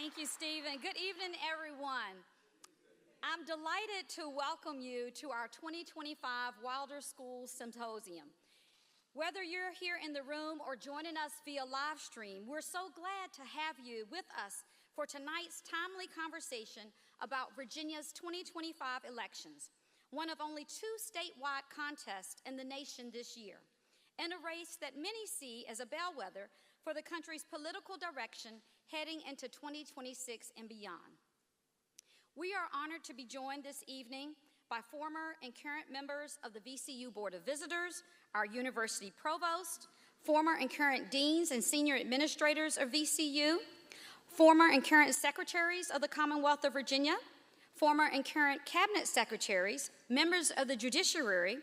Thank you, Stephen. Good evening, everyone. I'm delighted to welcome you to our 2025 Wilder School Symposium. Whether you're here in the room or joining us via live stream, we're so glad to have you with us for tonight's timely conversation about Virginia's 2025 elections, one of only 2 statewide contests in the nation this year, and a race that many see as a bellwether for the country's political direction heading into 2026 and beyond. We are honored to be joined this evening by former and current members of the VCU Board of Visitors, our university provost, former and current deans and senior administrators of VCU, former and current secretaries of the Commonwealth of Virginia, former and current cabinet secretaries, members of the judiciary,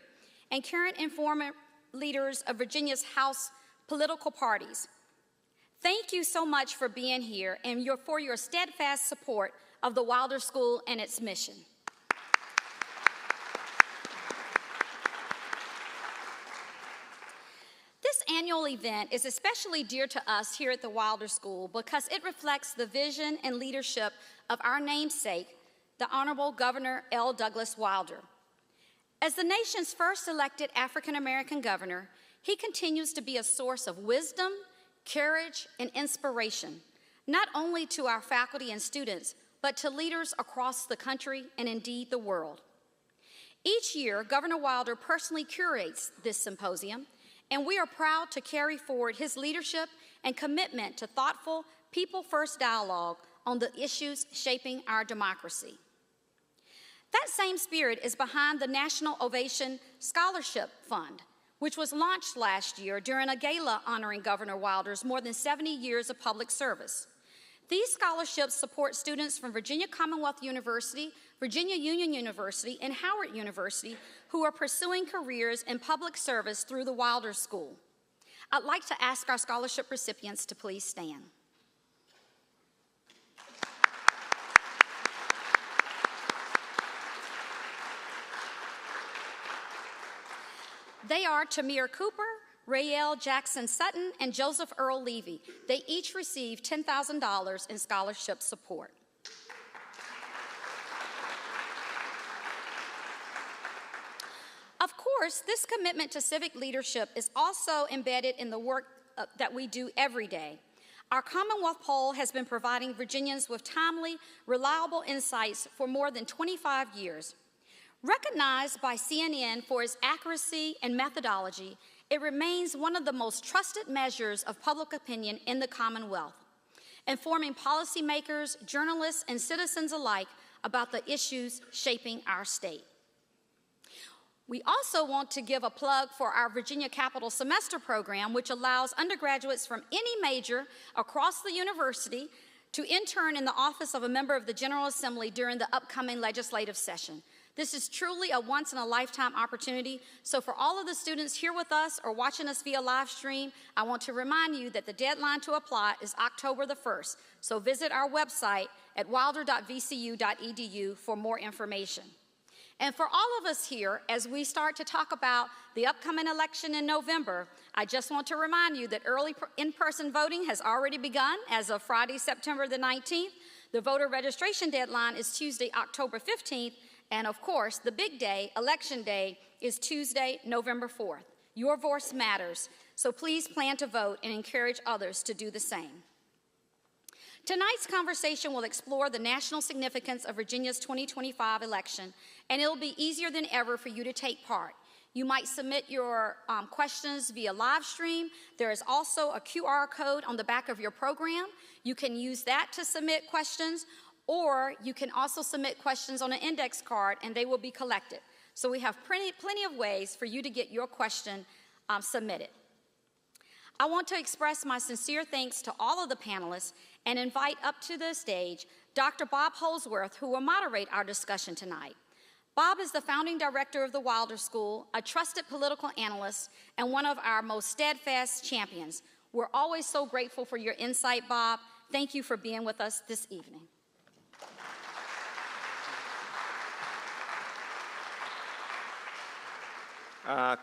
and current and former leaders of Virginia's House political parties. Thank you so much for being here and for your steadfast support of the Wilder School and its mission. This annual event is especially dear to us here at the Wilder School because it reflects the vision and leadership of our namesake, the Honorable Governor L. Douglas Wilder. As the nation's first elected African-American governor, he continues to be a source of wisdom, courage, and inspiration, not only to our faculty and students, but to leaders across the country and indeed the world. Each year, Governor Wilder personally curates this symposium, and we are proud to carry forward his leadership and commitment to thoughtful, people-first dialogue on the issues shaping our democracy. That same spirit is behind the National Ovation Scholarship Fund, which was launched last year during a gala honoring Governor Wilder's more than 70 years of public service. These scholarships support students from Virginia Commonwealth University, Virginia Union University, and Howard University who are pursuing careers in public service through the Wilder School. I'd like to ask our scholarship recipients to please stand. They are Tamir Cooper, Rael Jackson Sutton, and Joseph Earl Levy. They each received $10,000 in scholarship support. Of course, this commitment to civic leadership is also embedded in the work that we do every day. Our Commonwealth poll has been providing Virginians with timely, reliable insights for more than 25 years. Recognized by CNN for its accuracy and methodology, it remains one of the most trusted measures of public opinion in the Commonwealth, informing policymakers, journalists, and citizens alike about the issues shaping our state. We also want to give a plug for our Virginia Capital Semester Program, which allows undergraduates from any major across the university to intern in the office of a member of the General Assembly during the upcoming legislative session. This is truly a once-in-a-lifetime opportunity, so for all of the students here with us or watching us via live stream, I want to remind you that the deadline to apply is October the 1st, so visit our website at wilder.vcu.edu for more information. And for all of us here, as we start to talk about the upcoming election in November, I just want to remind you that early in-person voting has already begun as of Friday, September the 19th. The voter registration deadline is Tuesday, October 15th, and of course, the big day, Election Day, is Tuesday, November 4th. Your voice matters, so please plan to vote and encourage others to do the same. Tonight's conversation will explore the national significance of Virginia's 2025 election, and it'll be easier than ever for you to take part. You might submit your questions via live stream. There is also a QR code on the back of your program. You can use that to submit questions, or you can also submit questions on an index card, and they will be collected. So we have plenty of ways for you to get your question submitted. I want to express my sincere thanks to all of the panelists and invite up to the stage Dr. Bob Holsworth, who will moderate our discussion tonight. Bob is the founding director of the Wilder School, a trusted political analyst, and one of our most steadfast champions. We're always so grateful for your insight, Bob. Thank you for being with us this evening.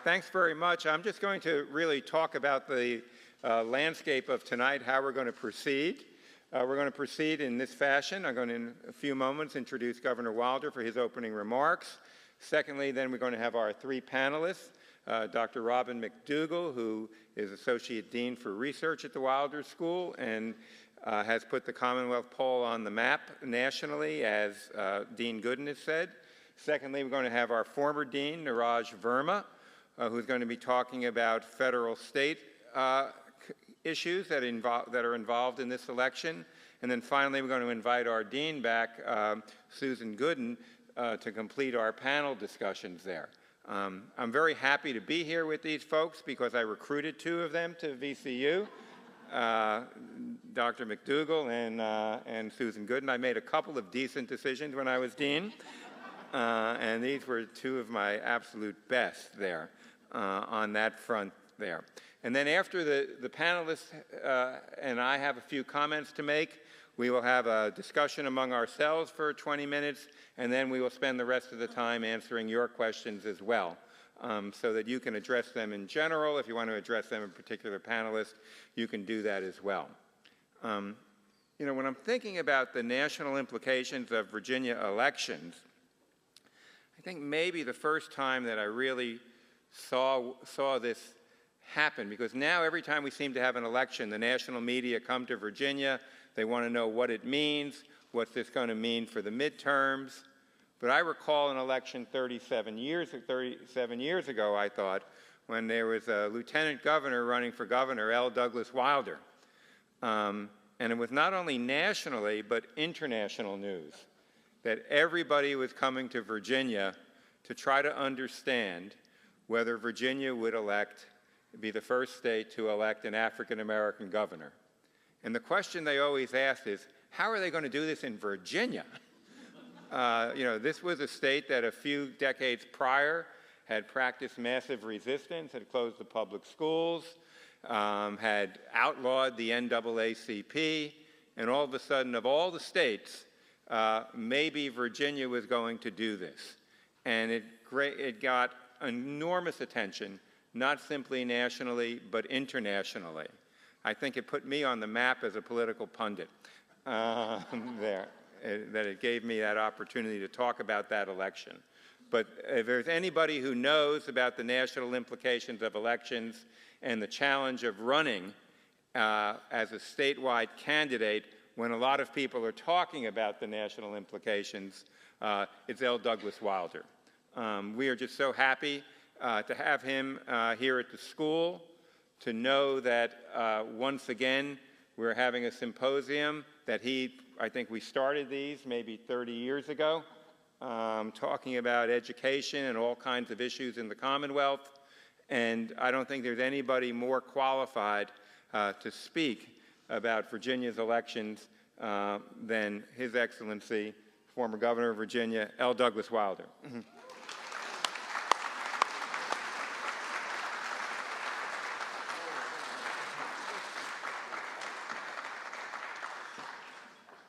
Thanks very much. I'm just going to really talk about the landscape of tonight, how we're going to proceed. We're going to proceed in this fashion. I'm going to, in a few moments, introduce Governor Wilder for his opening remarks. Secondly, then we're going to have our three panelists, Dr. Robyn McDougle, who is Associate Dean for Research at the Wilder School and has put the Commonwealth poll on the map nationally, as Dean Gooden has said. Secondly, we're going to have our former Dean, Niraj Verma, who's going to be talking about federal-state issues that are involved in this election. And then finally, we're going to invite our Dean back, Susan Gooden, to complete our panel discussions there. I'm very happy to be here with these folks because I recruited two of them to VCU, Dr. McDougle and Susan Gooden. I made a couple of decent decisions when I was Dean, and these were two of my absolute best there on that front there. And then after the panelists and I have a few comments to make, we will have a discussion among ourselves for 20 minutes, and then we will spend the rest of the time answering your questions as well, so that you can address them in general. If you want to address them in particular panelists, you can do that as well. You know, when I'm thinking about the national implications of Virginia elections, I think maybe the first time that I really saw this happen, because now every time we seem to have an election, the national media come to Virginia. They want to know what it means, what's this going to mean for the midterms. But I recall an election 37 years ago, I thought, when there was a lieutenant governor running for governor, L. Douglas Wilder. And it was not only nationally, but international news, that everybody was coming to Virginia to try to understand whether Virginia would be the first state to elect an African-American governor. And the question they always asked is, how are they going to do this in Virginia? You know, this was a state that a few decades prior had practiced massive resistance, had closed the public schools, had outlawed the NAACP, and all of a sudden, of all the states, maybe Virginia was going to do this. And it got enormous attention, not simply nationally, but internationally. I think it put me on the map as a political pundit there, that it gave me that opportunity to talk about that election. But if there's anybody who knows about the national implications of elections and the challenge of running as a statewide candidate when a lot of people are talking about the national implications, it's L. Douglas Wilder. We are just so happy to have him here at the school, to know that once again we're having a symposium that I think we started these maybe 30 years ago, talking about education and all kinds of issues in the Commonwealth. And I don't think there's anybody more qualified to speak about Virginia's elections than His Excellency, former Governor of Virginia, L. Douglas Wilder.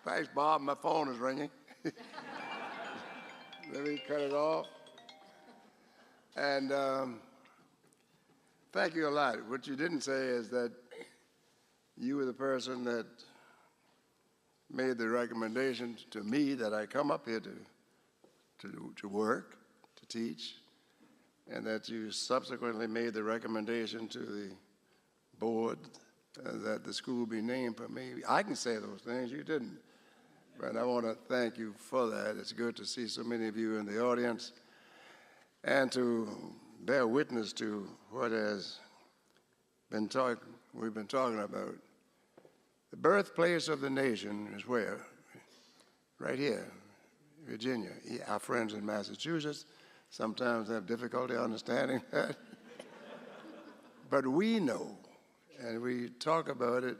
Thanks, Bob. My phone is ringing. Let me cut it off. And thank you a lot. What you didn't say is that you were the person that made the recommendation to me that I come up here to work, to teach, and that you subsequently made the recommendation to the board that the school be named for me. I can say those things, you didn't. But I want to thank you for that. It's good to see so many of you in the audience and to bear witness to what we've been talking about. The birthplace of the nation is where? Right here, Virginia. Our friends in Massachusetts sometimes have difficulty understanding that. But we know, and we talk about it,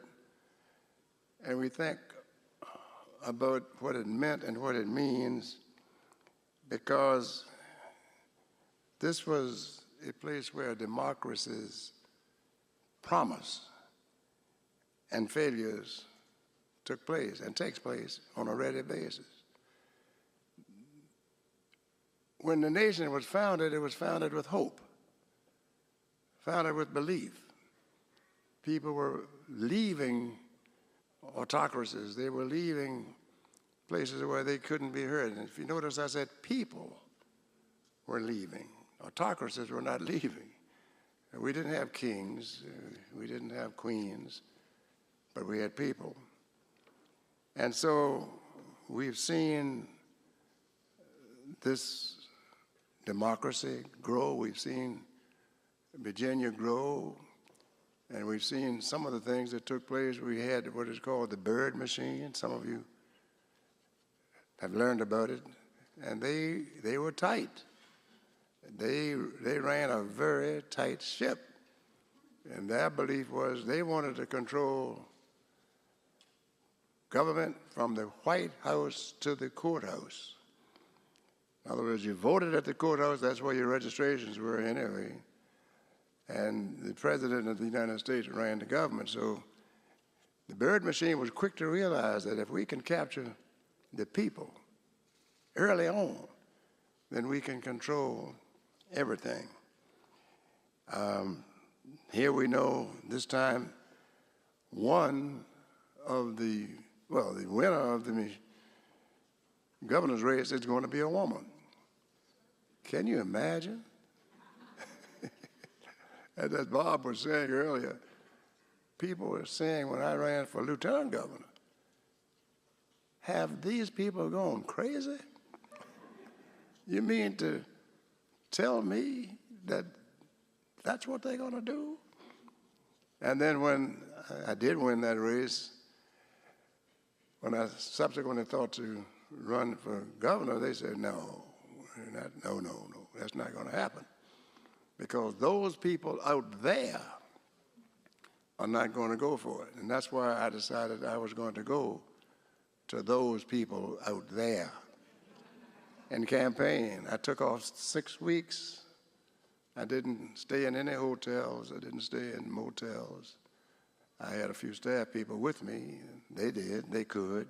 and we think about what it meant and what it means, because this was a place where democracy's promise and failures took place and takes place on a regular basis. When the nation was founded, it was founded with hope, founded with belief. People were leaving autocracies. They were leaving places where they couldn't be heard. And if you notice, I said people were leaving. Autocracies were not leaving. We didn't have kings, we didn't have queens, but we had people. And so we've seen this democracy grow. We've seen Virginia grow. And we've seen some of the things that took place. We had what is called the bird machine. Some of you have learned about it. And they were tight. They ran a very tight ship. And their belief was they wanted to control government from the White House to the courthouse. In other words, you voted at the courthouse, that's where your registrations were anyway. And the President of the United States ran the government. So the bird machine was quick to realize that if we can capture the people early on, then we can control everything. Here we know this time the winner of the governor's race is going to be a woman. Can you imagine? And as Bob was saying earlier, people were saying when I ran for lieutenant governor, have these people gone crazy? You mean to tell me that that's what they're going to do? And then when I did win that race, when I subsequently thought to run for governor, they said, no, that's not going to happen. Because those people out there are not going to go for it. And that's why I decided I was going to go to those people out there and campaign. I took off 6 weeks. I didn't stay in any hotels. I didn't stay in motels. I had a few staff people with me. They did. They could.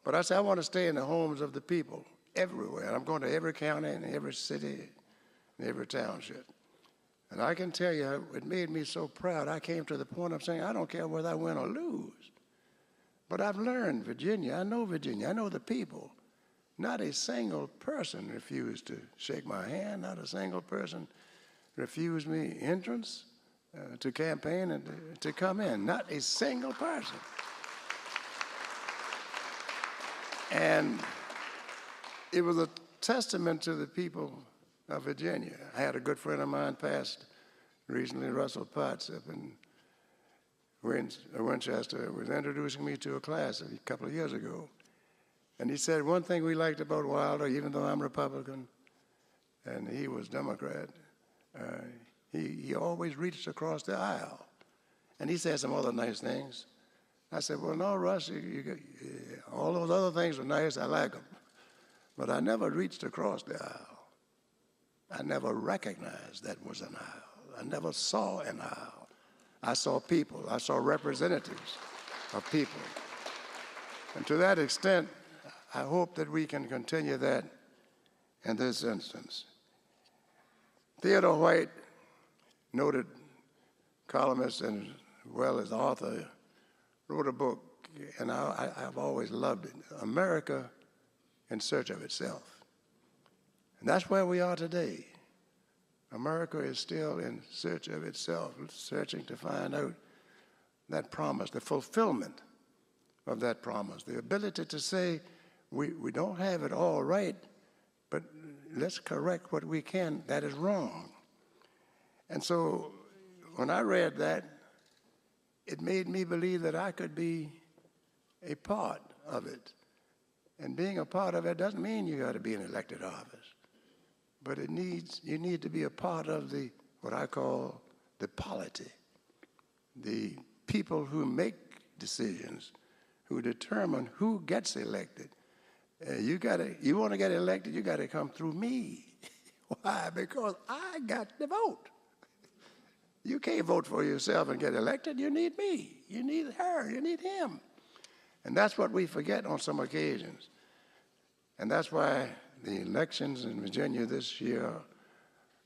But I said, I want to stay in the homes of the people everywhere. I'm going to every county and every city and every township. And I can tell you, it made me so proud. I came to the point of saying, I don't care whether I win or lose. But I've learned Virginia. I know Virginia. I know the people. Not a single person refused to shake my hand. Not a single person refused me entrance to campaign and to come in. Not a single person. And it was a testament to the people of Virginia. I had a good friend of mine passed recently, Russell Potts, up in Winchester, was introducing me to a class a couple of years ago. And he said, one thing we liked about Wilder, even though I'm Republican and he was Democrat, he always reached across the aisle. And he said some other nice things. I said, well, no, Russ, all those other things were nice, I like them. But I never reached across the aisle. I never recognized that was an aisle. I never saw an aisle. I saw people. I saw representatives of people. And to that extent, I hope that we can continue that in this instance. Theodore White, noted columnist and as well as author, wrote a book, and I've always loved it, America in Search of Itself. And that's where we are today. America is still in search of itself, searching to find out that promise, the fulfillment of that promise, the ability to say, we don't have it all right, but let's correct what we can that is wrong. And so when I read that, it made me believe that I could be a part of it. And being a part of it doesn't mean you got to be in elected office. But you need to be a part of what I call the polity, the people who make decisions, who determine who gets elected. You want to get elected, you got to come through me. Why? Because I got the vote. You can't vote for yourself and get elected. You need me. You need her. You need him. And that's what we forget on some occasions. And that's why the elections in Virginia this year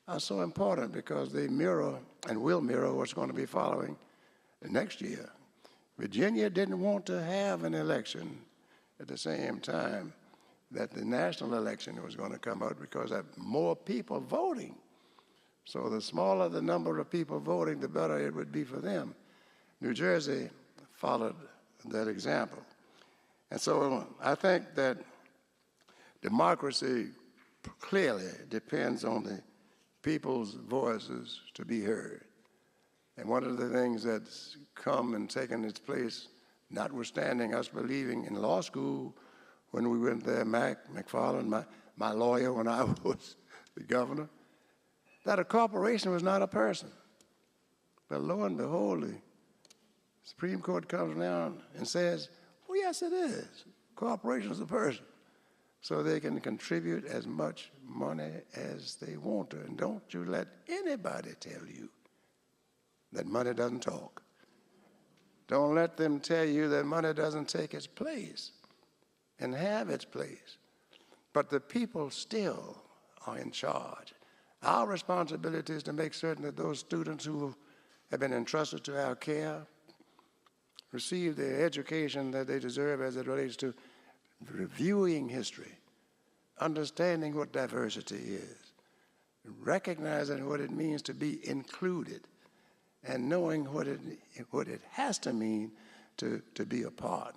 are so important, because they mirror and will mirror what's going to be following next year. Virginia didn't want to have an election at the same time that the national election was going to come out because of more people voting. So the smaller the number of people voting, the better it would be for them. New Jersey followed that example. And so I think that democracy clearly depends on the people's voices to be heard. And one of the things that's come and taken its place, notwithstanding us believing in law school when we went there, McFarland, my lawyer when I was the governor, that a corporation was not a person. But lo and behold, the Supreme Court comes down and says, oh, yes, it is. Corporation is a person. So they can contribute as much money as they want to. And don't you let anybody tell you that money doesn't talk. Don't let them tell you that money doesn't take its place and have its place. But the people still are in charge. Our responsibility is to make certain that those students who have been entrusted to our care receive the education that they deserve as it relates to reviewing history, understanding what diversity is, recognizing what it means to be included, and knowing what it has to mean to be a part.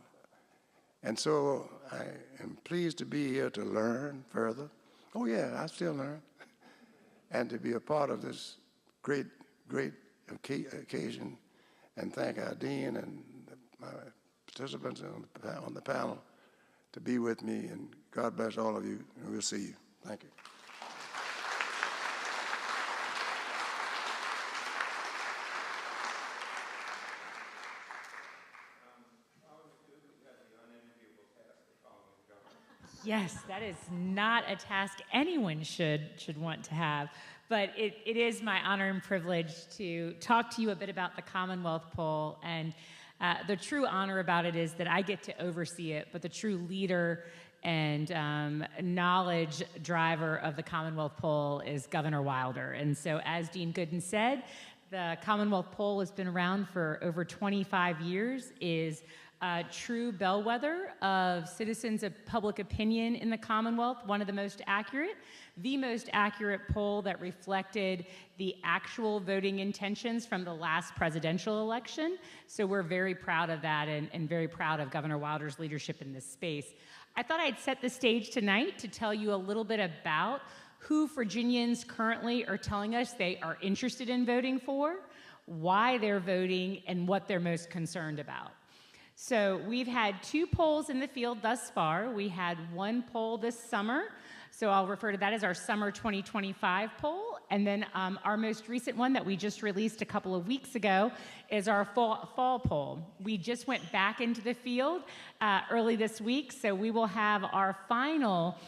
And so I am pleased to be here to learn further. Oh yeah, I still learn. And to be a part of this great, great occasion, and thank our dean and my participants on the panel to be with me, and God bless all of you, and we'll see you. Thank you. Yes, that is not a task anyone should want to have. But it is my honor and privilege to talk to you a bit about the Commonwealth poll. And the true honor about it is that I get to oversee it, but the true leader and knowledge driver of the Commonwealth poll is Governor Wilder. And so as Dean Gooden said, the Commonwealth poll has been around for over 25 years, is a true bellwether of citizens of public opinion in the Commonwealth, one of the most accurate poll that reflected the actual voting intentions from the last presidential election. So we're very proud of that and very proud of Governor Wilder's leadership in this space. I thought I'd set the stage tonight to tell you a little bit about who Virginians currently are telling us they are interested in voting for, why they're voting, and what they're most concerned about. So we've had 2 polls in the field thus far. We had 1 poll this summer, so I'll refer to that as our summer 2025 poll. And then our most recent one that we just released a couple of weeks ago is our fall poll. We just went back into the field early this week, so we will have our final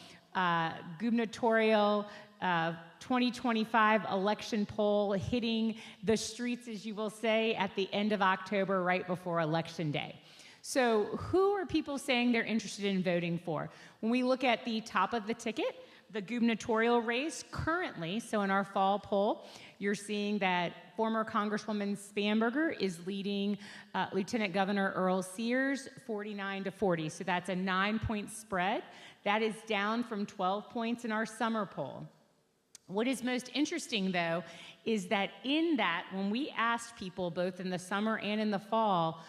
gubernatorial 2025 election poll hitting the streets, as you will say, at the end of October, right before Election Day. So who are people saying they're interested in voting for? When we look at the top of the ticket, the gubernatorial race currently, so in our fall poll, you're seeing that former Congresswoman Spanberger is leading Lieutenant Governor Earl Sears 49-40. So that's a 9-point spread. That is down from 12 points in our summer poll. What is most interesting, though, is that in that, when we asked people both in the summer and in the fall,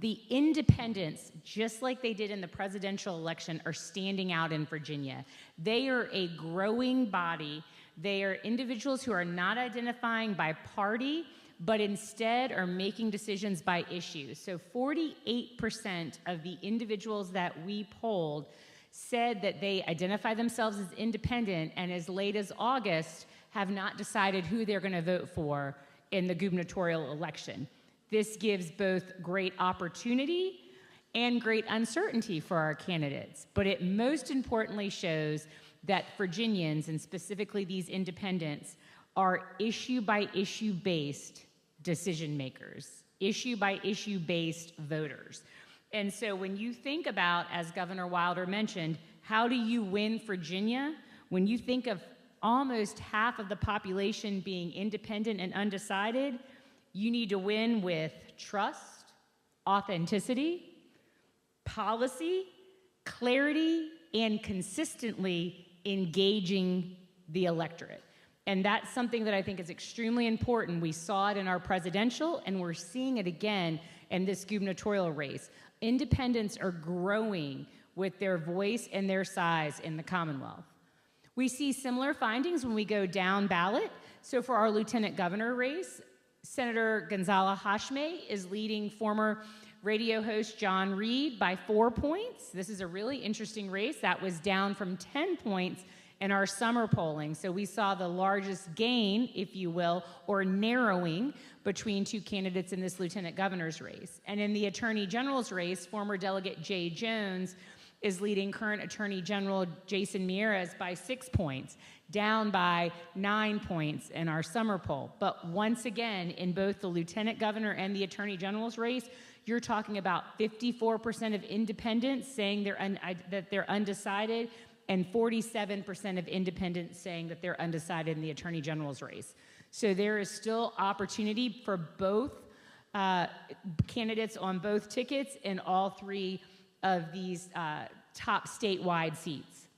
the independents, just like they did in the presidential election, are standing out in Virginia. They are a growing body. They are individuals who are not identifying by party, but instead are making decisions by issue. So 48% of the individuals that we polled said that they identify themselves as independent, and as late as August have not decided who they're going to vote for in the gubernatorial election. This gives both great opportunity and great uncertainty for our candidates, but it most importantly shows that Virginians, and specifically these independents, are issue-by-issue based decision makers, issue-by-issue based voters. And so when you think about, as Governor Wilder mentioned, how do you win Virginia? When you think of almost half of the population being independent and undecided, you need to win with trust, authenticity, policy, clarity, and consistently engaging the electorate. And that's something that I think is extremely important. We saw it in our presidential, and we're seeing it again in this gubernatorial race. Independents are growing with their voice and their size in the Commonwealth. We see similar findings when we go down ballot. So for our lieutenant governor race, Senator Gonzalo Hashme is leading former radio host John Reed by 4 points. This is a really interesting race. That was down from 10 points in our summer polling. So we saw the largest gain, if you will, or narrowing between two candidates in this lieutenant governor's race. And in the attorney general's race, former Delegate Jay Jones is leading current Attorney General Jason Miyares by 6 points, down by 9 points in our summer poll. But once again, in both the lieutenant governor and the attorney general's race, you're talking about 54% of independents saying that they're undecided, and 47% of independents saying that they're undecided in the attorney general's race. So there is still opportunity for both candidates on both tickets in all three of these top statewide seats.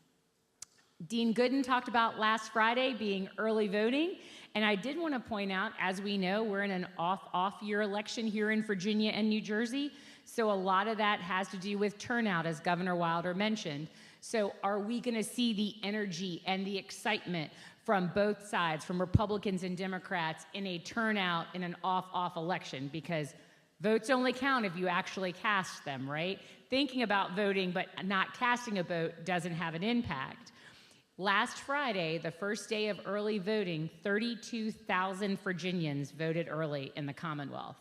Dean Gooden talked about last Friday being early voting, and I did want to point out, as we know, we're in an off-year election here in Virginia and New Jersey, so a lot of that has to do with turnout, as Governor Wilder mentioned. So are we going to see the energy and the excitement from both sides, from Republicans and Democrats, in a turnout in an off election? Because votes only count if you actually cast them, right? Thinking about voting but not casting a vote doesn't have an impact. Last Friday, the first day of early voting, 32,000 Virginians voted early in the Commonwealth.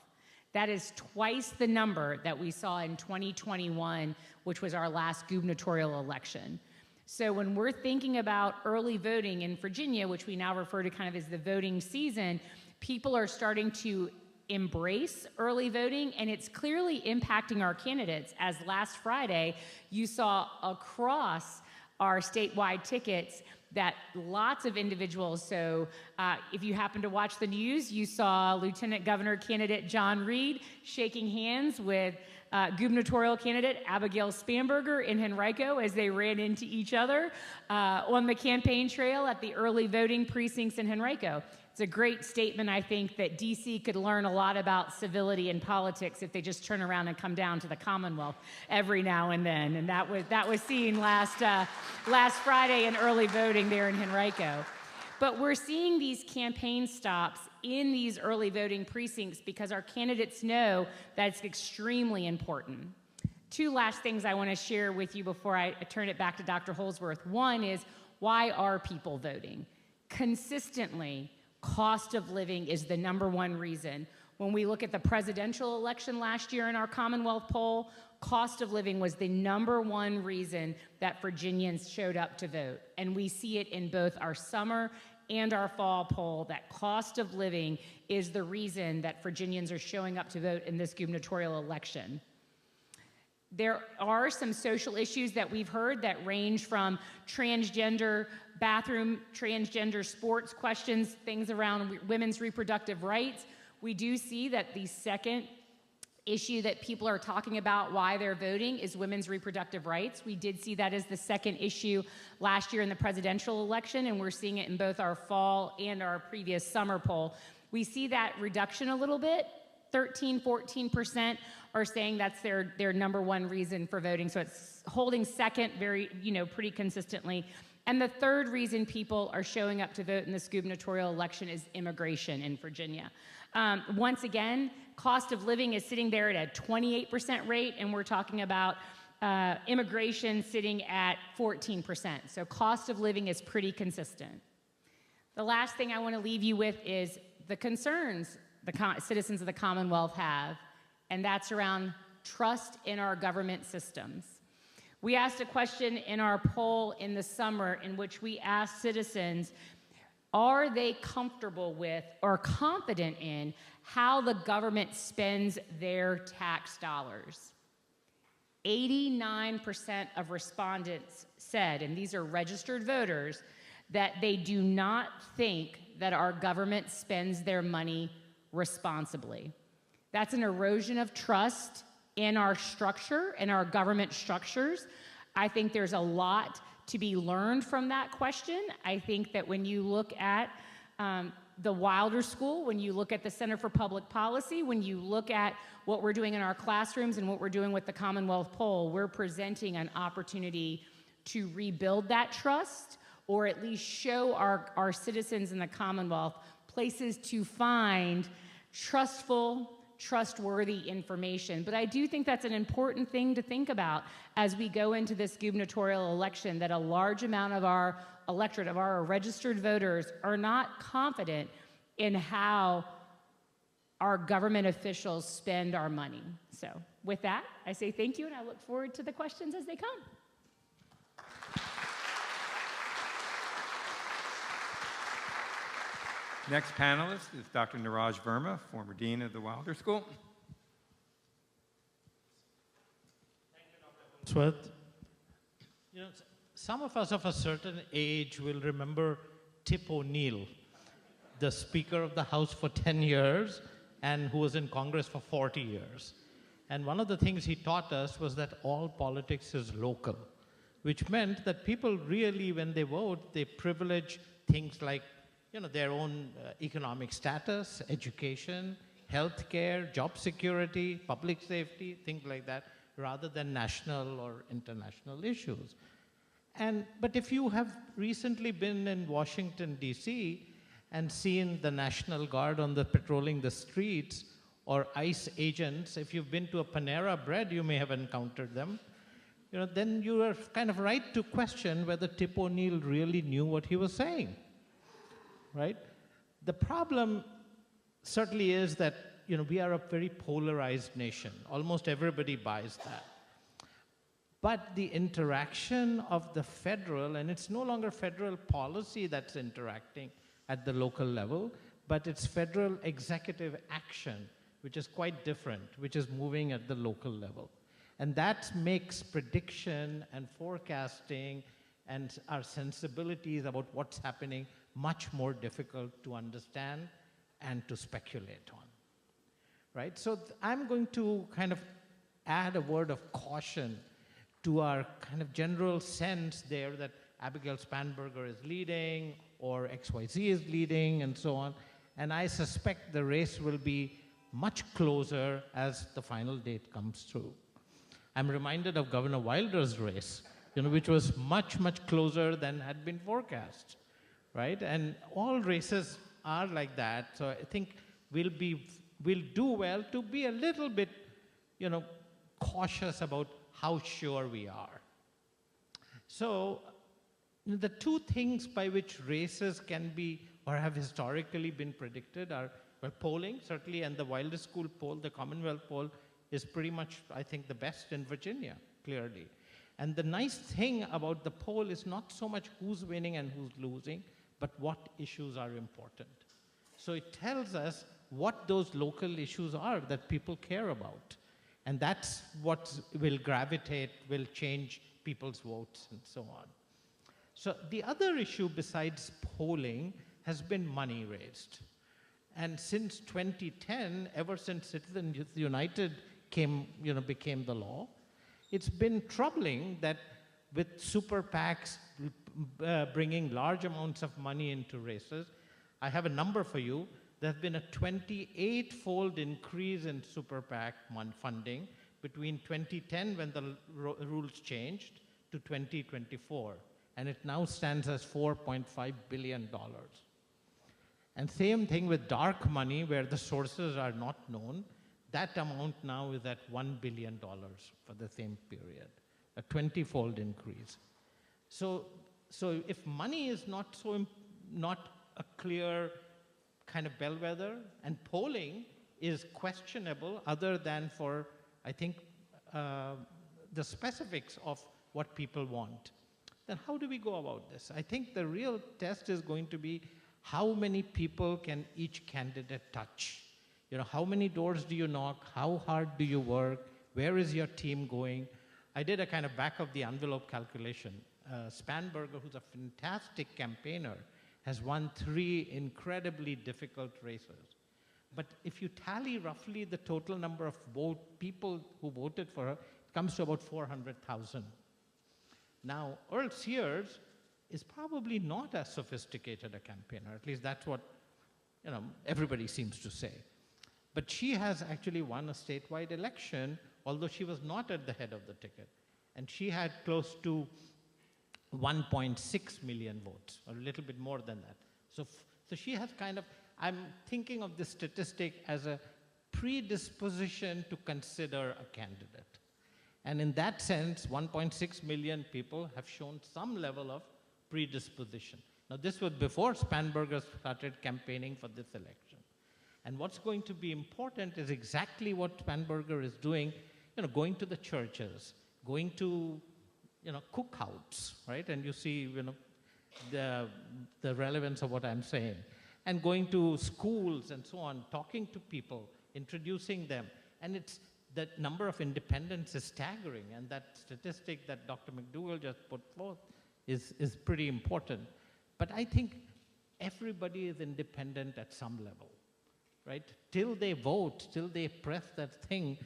That is twice the number that we saw in 2021, which was our last gubernatorial election. So when we're thinking about early voting in Virginia, which we now refer to kind of as the voting season, people are starting to embrace early voting, and it's clearly impacting our candidates. As last Friday, you saw across our statewide tickets that lots of individuals, so if you happen to watch the news, you saw Lieutenant Governor candidate John Reed shaking hands with gubernatorial candidate Abigail Spanberger in Henrico as they ran into each other on the campaign trail at the early voting precincts in Henrico. It's a great statement, I think, that DC could learn a lot about civility and politics if they just turn around and come down to the Commonwealth every now and then. And that was seen last Friday in early voting there in Henrico. But we're seeing these campaign stops in these early voting precincts because our candidates know that it's extremely important. Two last things I want to share with you before I turn it back to Dr. Holsworth. One is, why are people voting? Consistently, cost of living is the #1 reason. When we look at the presidential election last year in our Commonwealth poll, cost of living was the #1 reason that Virginians showed up to vote. And we see it in both our summer and our fall poll, that cost of living is the reason that Virginians are showing up to vote in this gubernatorial election. There are some social issues that we've heard that range from transgender bathroom, transgender sports questions, things around women's reproductive rights. We do see that the second issue that people are talking about why they're voting is women's reproductive rights. We did see that as the second issue last year in the presidential election, and we're seeing it in both our fall and our previous summer poll. We see that reduction a little bit. 13-14% are saying that's their #1 reason for voting. So it's holding second pretty consistently. And the third reason people are showing up to vote in this gubernatorial election is immigration in Virginia. Once again, cost of living is sitting there at a 28% rate, and we're talking about immigration sitting at 14%. So cost of living is pretty consistent. The last thing I want to leave you with is the concerns the citizens of the Commonwealth have, and that's around trust in our government systems. We asked a question in our poll in the summer in which we asked citizens, are they comfortable with or confident in how the government spends their tax dollars? 89% of respondents said, and these are registered voters, that they do not think that our government spends their money responsibly. That's an erosion of trust in our structure, in our government structures. I think there's a lot to be learned from that question. I think that when you look at the Wilder School, when you look at the Center for Public Policy, when you look at what we're doing in our classrooms and what we're doing with the Commonwealth poll, we're presenting an opportunity to rebuild that trust, or at least show our citizens in the Commonwealth places to find trustful, trustworthy information. But I do think that's an important thing to think about as we go into this gubernatorial election, that a large amount of our electorate, of our registered voters, are not confident in how our government officials spend our money. So with that, I say thank you, and I look forward to the questions as they come. Next panelist is Dr. Niraj Verma, former dean of the Wilder School. Thank you, Dr. Holsworth. You know, some of us of a certain age will remember Tip O'Neill, the Speaker of the House for 10 years and who was in Congress for 40 years. And one of the things he taught us was that all politics is local, which meant that people really, when they vote, they privilege things like their own economic status, education, healthcare, job security, public safety, things like that, rather than national or international issues. But if you have recently been in Washington, D.C., and seen the National Guard patrolling the streets, or ICE agents, if you've been to a Panera Bread, you may have encountered them, then you are kind of right to question whether Tip O'Neill really knew what he was saying. Right? The problem certainly is that we are a very polarized nation. Almost everybody buys that. But the interaction of the federal, and it's no longer federal policy that's interacting at the local level, but it's federal executive action, which is quite different, which is moving at the local level. And that makes prediction and forecasting and our sensibilities about what's happening much more difficult to understand and to speculate on, right? So I'm going to kind of add a word of caution to our kind of general sense there that Abigail Spanberger is leading or XYZ is leading and so on. And I suspect the race will be much closer as the final date comes through. I'm reminded of Governor Wilder's race, which was much, much closer than had been forecast. Right? And all races are like that. So I think we'll do well to be a little bit, cautious about how sure we are. So the two things by which races can be or have historically been predicted are polling, certainly, and the Wilder School poll, the Commonwealth poll, is pretty much, I think, the best in Virginia, clearly. And the nice thing about the poll is not so much who's winning and who's losing, but what issues are important. So it tells us what those local issues are that people care about. And that's what will gravitate, will change people's votes and so on. So the other issue besides polling has been money raised. And since 2010, ever since Citizens United became the law, it's been troubling that with super PACs bringing large amounts of money into races. I have a number for you. There has been a 28-fold increase in super PAC funding between 2010, when the rules changed, to 2024. And it now stands as $4.5 billion. And same thing with dark money, where the sources are not known. That amount now is at $1 billion for the same period, a 20-fold increase. So if money is not a clear kind of bellwether, and polling is questionable other than for, I think, the specifics of what people want, then how do we go about this? I think the real test is going to be how many people can each candidate touch? How many doors do you knock? How hard do you work? Where is your team going? I did a kind of back of the envelope calculation. Spanberger, who's a fantastic campaigner, has won 3 incredibly difficult races. But if you tally roughly the total number of people who voted for her, it comes to about 400,000. Now, Earl Sears is probably not as sophisticated a campaigner. At least that's what everybody seems to say. But she has actually won a statewide election, although she was not at the head of the ticket. And she had close to 1.6 million votes, or a little bit more than that. So she has kind of, I'm thinking of this statistic as a predisposition to consider a candidate. And in that sense, 1.6 million people have shown some level of predisposition. Now, this was before Spanberger started campaigning for this election. And what's going to be important is exactly what Spanberger is doing, going to the churches, going to, cookouts, right? And you see, the relevance of what I'm saying. And going to schools and so on, talking to people, introducing them. And the number of independents is staggering. And that statistic that Dr. McDougle just put forth is pretty important. But I think everybody is independent at some level, right? Till they vote, till they press that thing,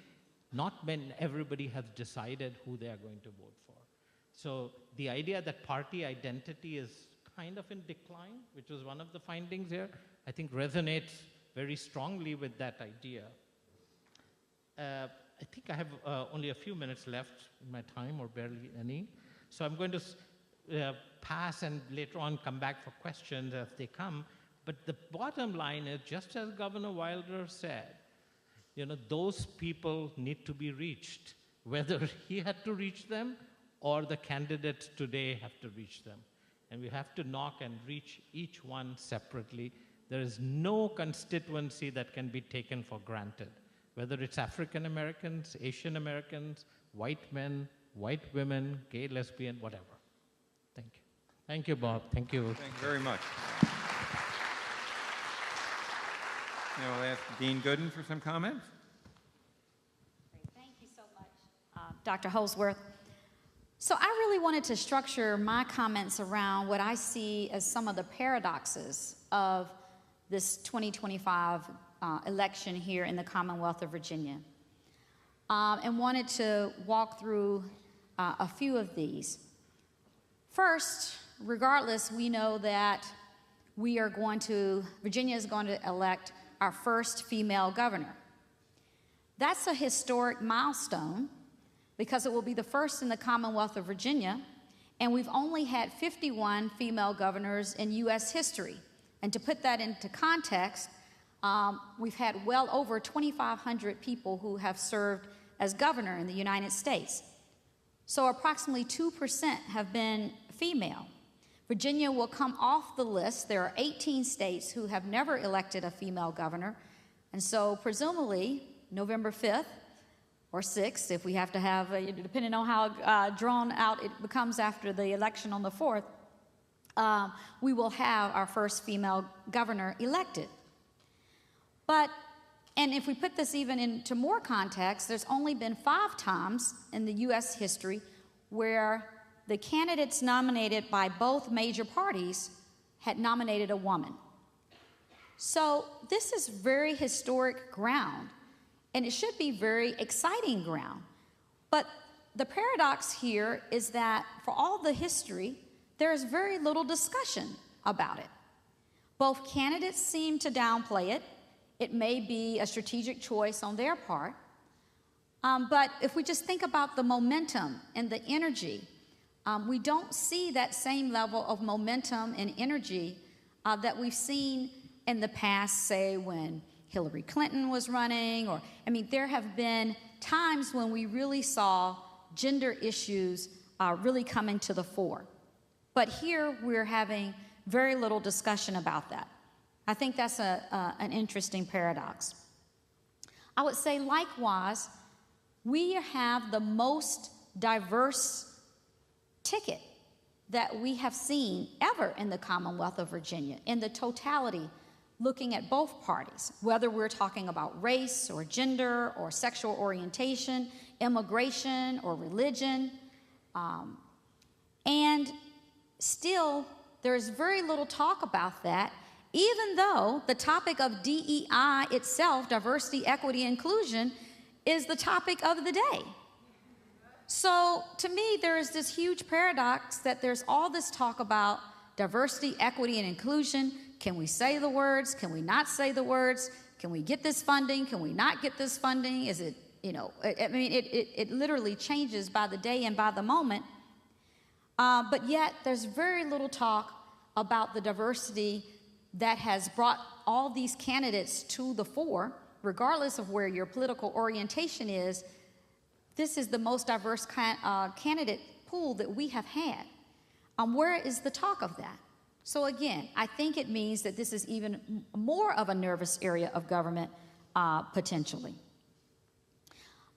not when everybody has decided who they are going to vote for. So the idea that party identity is kind of in decline, which was one of the findings here, I think resonates very strongly with that idea. I think I have only a few minutes left in my time, or barely any. So I'm going to pass and later on come back for questions as they come. But the bottom line is, just as Governor Wilder said, those people need to be reached, whether he had to reach them or the candidates today have to reach them. And we have to knock and reach each one separately. There is no constituency that can be taken for granted, whether it's African Americans, Asian Americans, white men, white women, gay, lesbian, whatever. Thank you. Thank you, Bob. Thank you. Thank you very much. Now I'll ask Dean Gooden for some comments. Thank you so much, Dr. Holsworth. So I really wanted to structure my comments around what I see as some of the paradoxes of this 2025 election here in the Commonwealth of Virginia, and wanted to walk through a few of these. First, regardless, we know that Virginia is going to elect our first female governor. That's a historic milestone because it will be the first in the Commonwealth of Virginia, and we've only had 51 female governors in U.S. history. And to put that into context, we've had well over 2,500 people who have served as governor in the United States. So approximately 2% have been female. Virginia will come off the list. There are 18 states who have never elected a female governor. And so presumably November 5th or 6th, if we have to have, depending on how drawn out it becomes after the election on the 4th, we will have our first female governor elected. And if we put this even into more context, there's only been 5 times in the U.S. history where the candidates nominated by both major parties had nominated a woman. So this is very historic ground, and it should be very exciting ground. But the paradox here is that for all the history, there is very little discussion about it. Both candidates seem to downplay it. It may be a strategic choice on their part. But if we just think about the momentum and the energy, we don't see that same level of momentum and energy that we've seen in the past, say when Hillary Clinton was running, there have been times when we really saw gender issues really coming to the fore. But here we're having very little discussion about that. I think that's an interesting paradox. I would say likewise, we have the most diverse ticket that we have seen ever in the Commonwealth of Virginia, in the totality, looking at both parties, whether we're talking about race or gender or sexual orientation, immigration or religion. And still, there's very little talk about that, even though the topic of DEI itself, diversity, equity, inclusion, is the topic of the day. So to me, there is this huge paradox that there's all this talk about diversity, equity, and inclusion. Can we say the words? Can we not say the words? Can we get this funding? Can we not get this funding? Is it, it literally changes by the day and by the moment. But yet there's very little talk about the diversity that has brought all these candidates to the fore, regardless of where your political orientation is. This is the most diverse candidate pool that we have had. Where is the talk of that? So again, I think it means that this is even more of a nervous area of government potentially.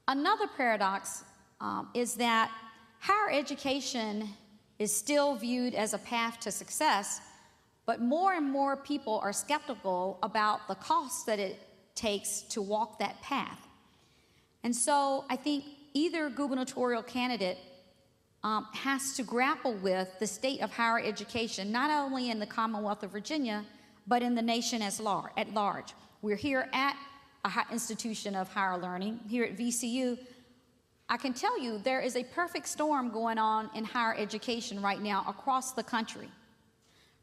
Another paradox is that higher education is still viewed as a path to success, but more and more people are skeptical about the costs that it takes to walk that path. And so I think either gubernatorial candidate has to grapple with the state of higher education, not only in the Commonwealth of Virginia, but in the nation at large. We're here at an institution of higher learning, here at VCU. I can tell you there is a perfect storm going on in higher education right now across the country.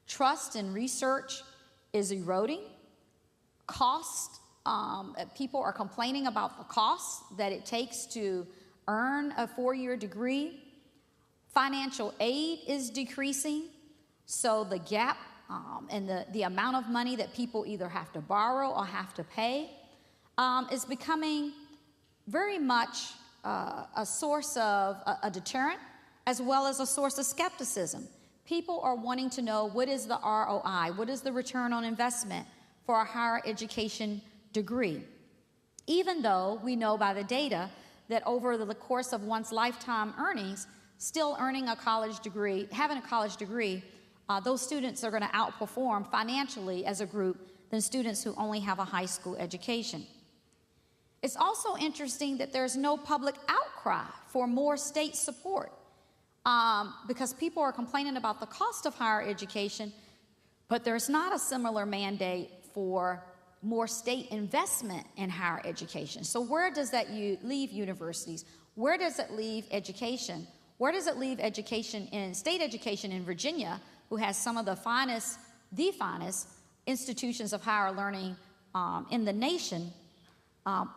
Trust in research is eroding. Cost, people are complaining about the costs that it takes to earn a four-year degree. Financial aid is decreasing, so the gap and the amount of money that people either have to borrow or have to pay is becoming very much a source of a deterrent as well as a source of skepticism. People are wanting to know, what is the ROI? What is the return on investment for a higher education degree? Even though we know by the data that over the course of one's lifetime earnings, still earning a college degree, having a college degree, those students are going to outperform financially as a group than students who only have a high school education. It's also interesting that there's no public outcry for more state support because people are complaining about the cost of higher education, but there's not a similar mandate for more state investment in higher education. So where does that leave universities? Where does it leave education? Where does it leave education in state education in Virginia, who has some of the finest institutions of higher learning in the nation?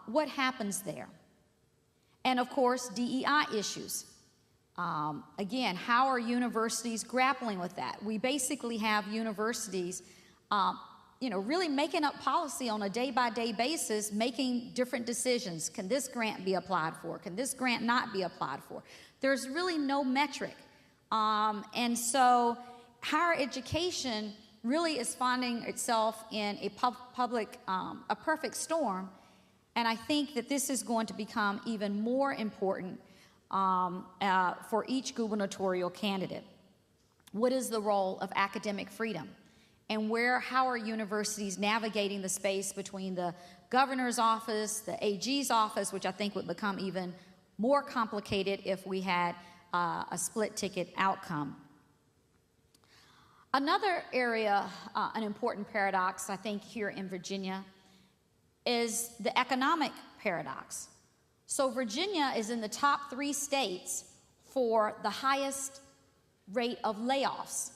What happens there? And of course, DEI issues. Again, how are universities grappling with that? We basically have universities, really making up policy on a day-by-day basis, making different decisions. Can this grant be applied for? Can this grant not be applied for? There's really no metric. And so higher education really is finding itself in a a perfect storm. And I think that this is going to become even more important for each gubernatorial candidate. What is the role of academic freedom? And how are universities navigating the space between the governor's office, the AG's office, which I think would become even more complicated if we had a split ticket outcome. Another area, an important paradox, I think, here in Virginia is the economic paradox. So Virginia is in the top 3 states for the highest rate of layoffs.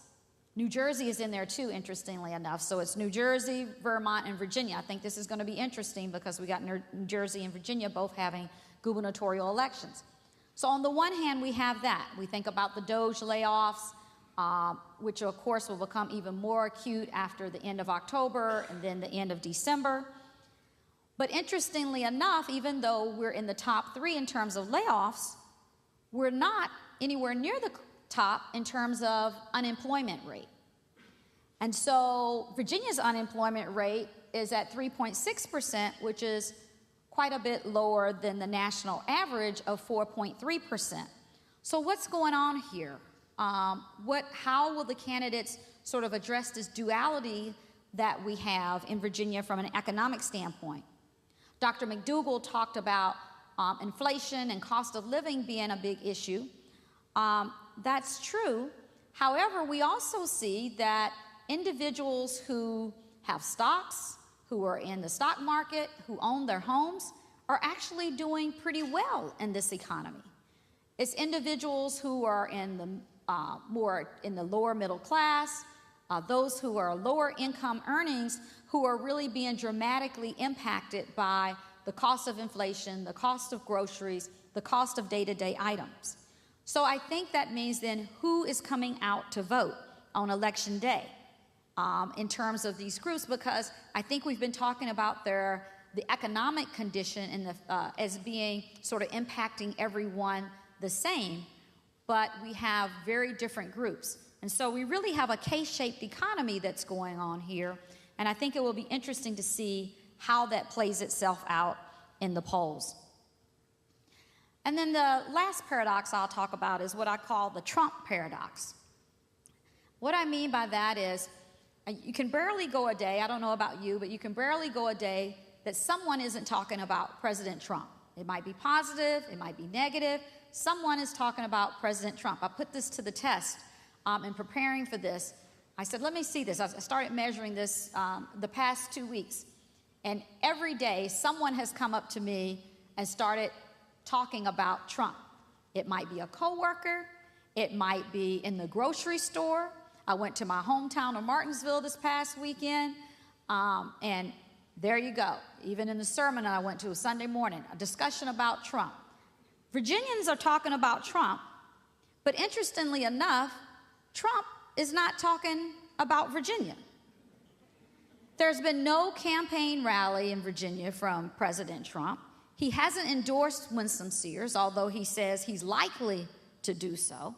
New Jersey is in there too, interestingly enough. So it's New Jersey, Vermont, and Virginia. I think this is going to be interesting because we got New Jersey and Virginia both having gubernatorial elections. So on the one hand, we have that. We think about the Doge layoffs, which of course will become even more acute after the end of October and then the end of December. But interestingly enough, even though we're in the top 3 in terms of layoffs, we're not anywhere near the top in terms of unemployment rate. And so Virginia's unemployment rate is at 3.6%, which is quite a bit lower than the national average of 4.3%. So what's going on here? How will the candidates sort of address this duality that we have in Virginia from an economic standpoint? Dr. McDougle talked about inflation and cost of living being a big issue. That's true. However, we also see that individuals who have stocks, who are in the stock market, who own their homes, are actually doing pretty well in this economy. It's individuals who are in the more in the lower middle class, those who are lower income earnings, who are really being dramatically impacted by the cost of inflation, the cost of groceries, the cost of day-to-day items. So I think that means then who is coming out to vote on election day in terms of these groups, because I think we've been talking about the economic condition and as being sort of impacting everyone the same, but we have very different groups. And so we really have a K-shaped economy that's going on here, and I think it will be interesting to see how that plays itself out in the polls. And then the last paradox I'll talk about is what I call the Trump paradox. What I mean by that is you can barely go a day, I don't know about you, but you can barely go a day that someone isn't talking about President Trump. It might be positive, it might be negative. Someone is talking about President Trump. I put this to the test in preparing for this. I said, let me see this. I started measuring this the past 2 weeks. And every day, someone has come up to me and started talking about Trump. It might be a coworker. It might be in the grocery store. I went to my hometown of Martinsville this past weekend, and there you go. Even in the sermon I went to Sunday morning, a discussion about Trump. Virginians are talking about Trump, but interestingly enough, Trump is not talking about Virginia. There's been no campaign rally in Virginia from President Trump. He hasn't endorsed Winsome Sears, although he says he's likely to do so.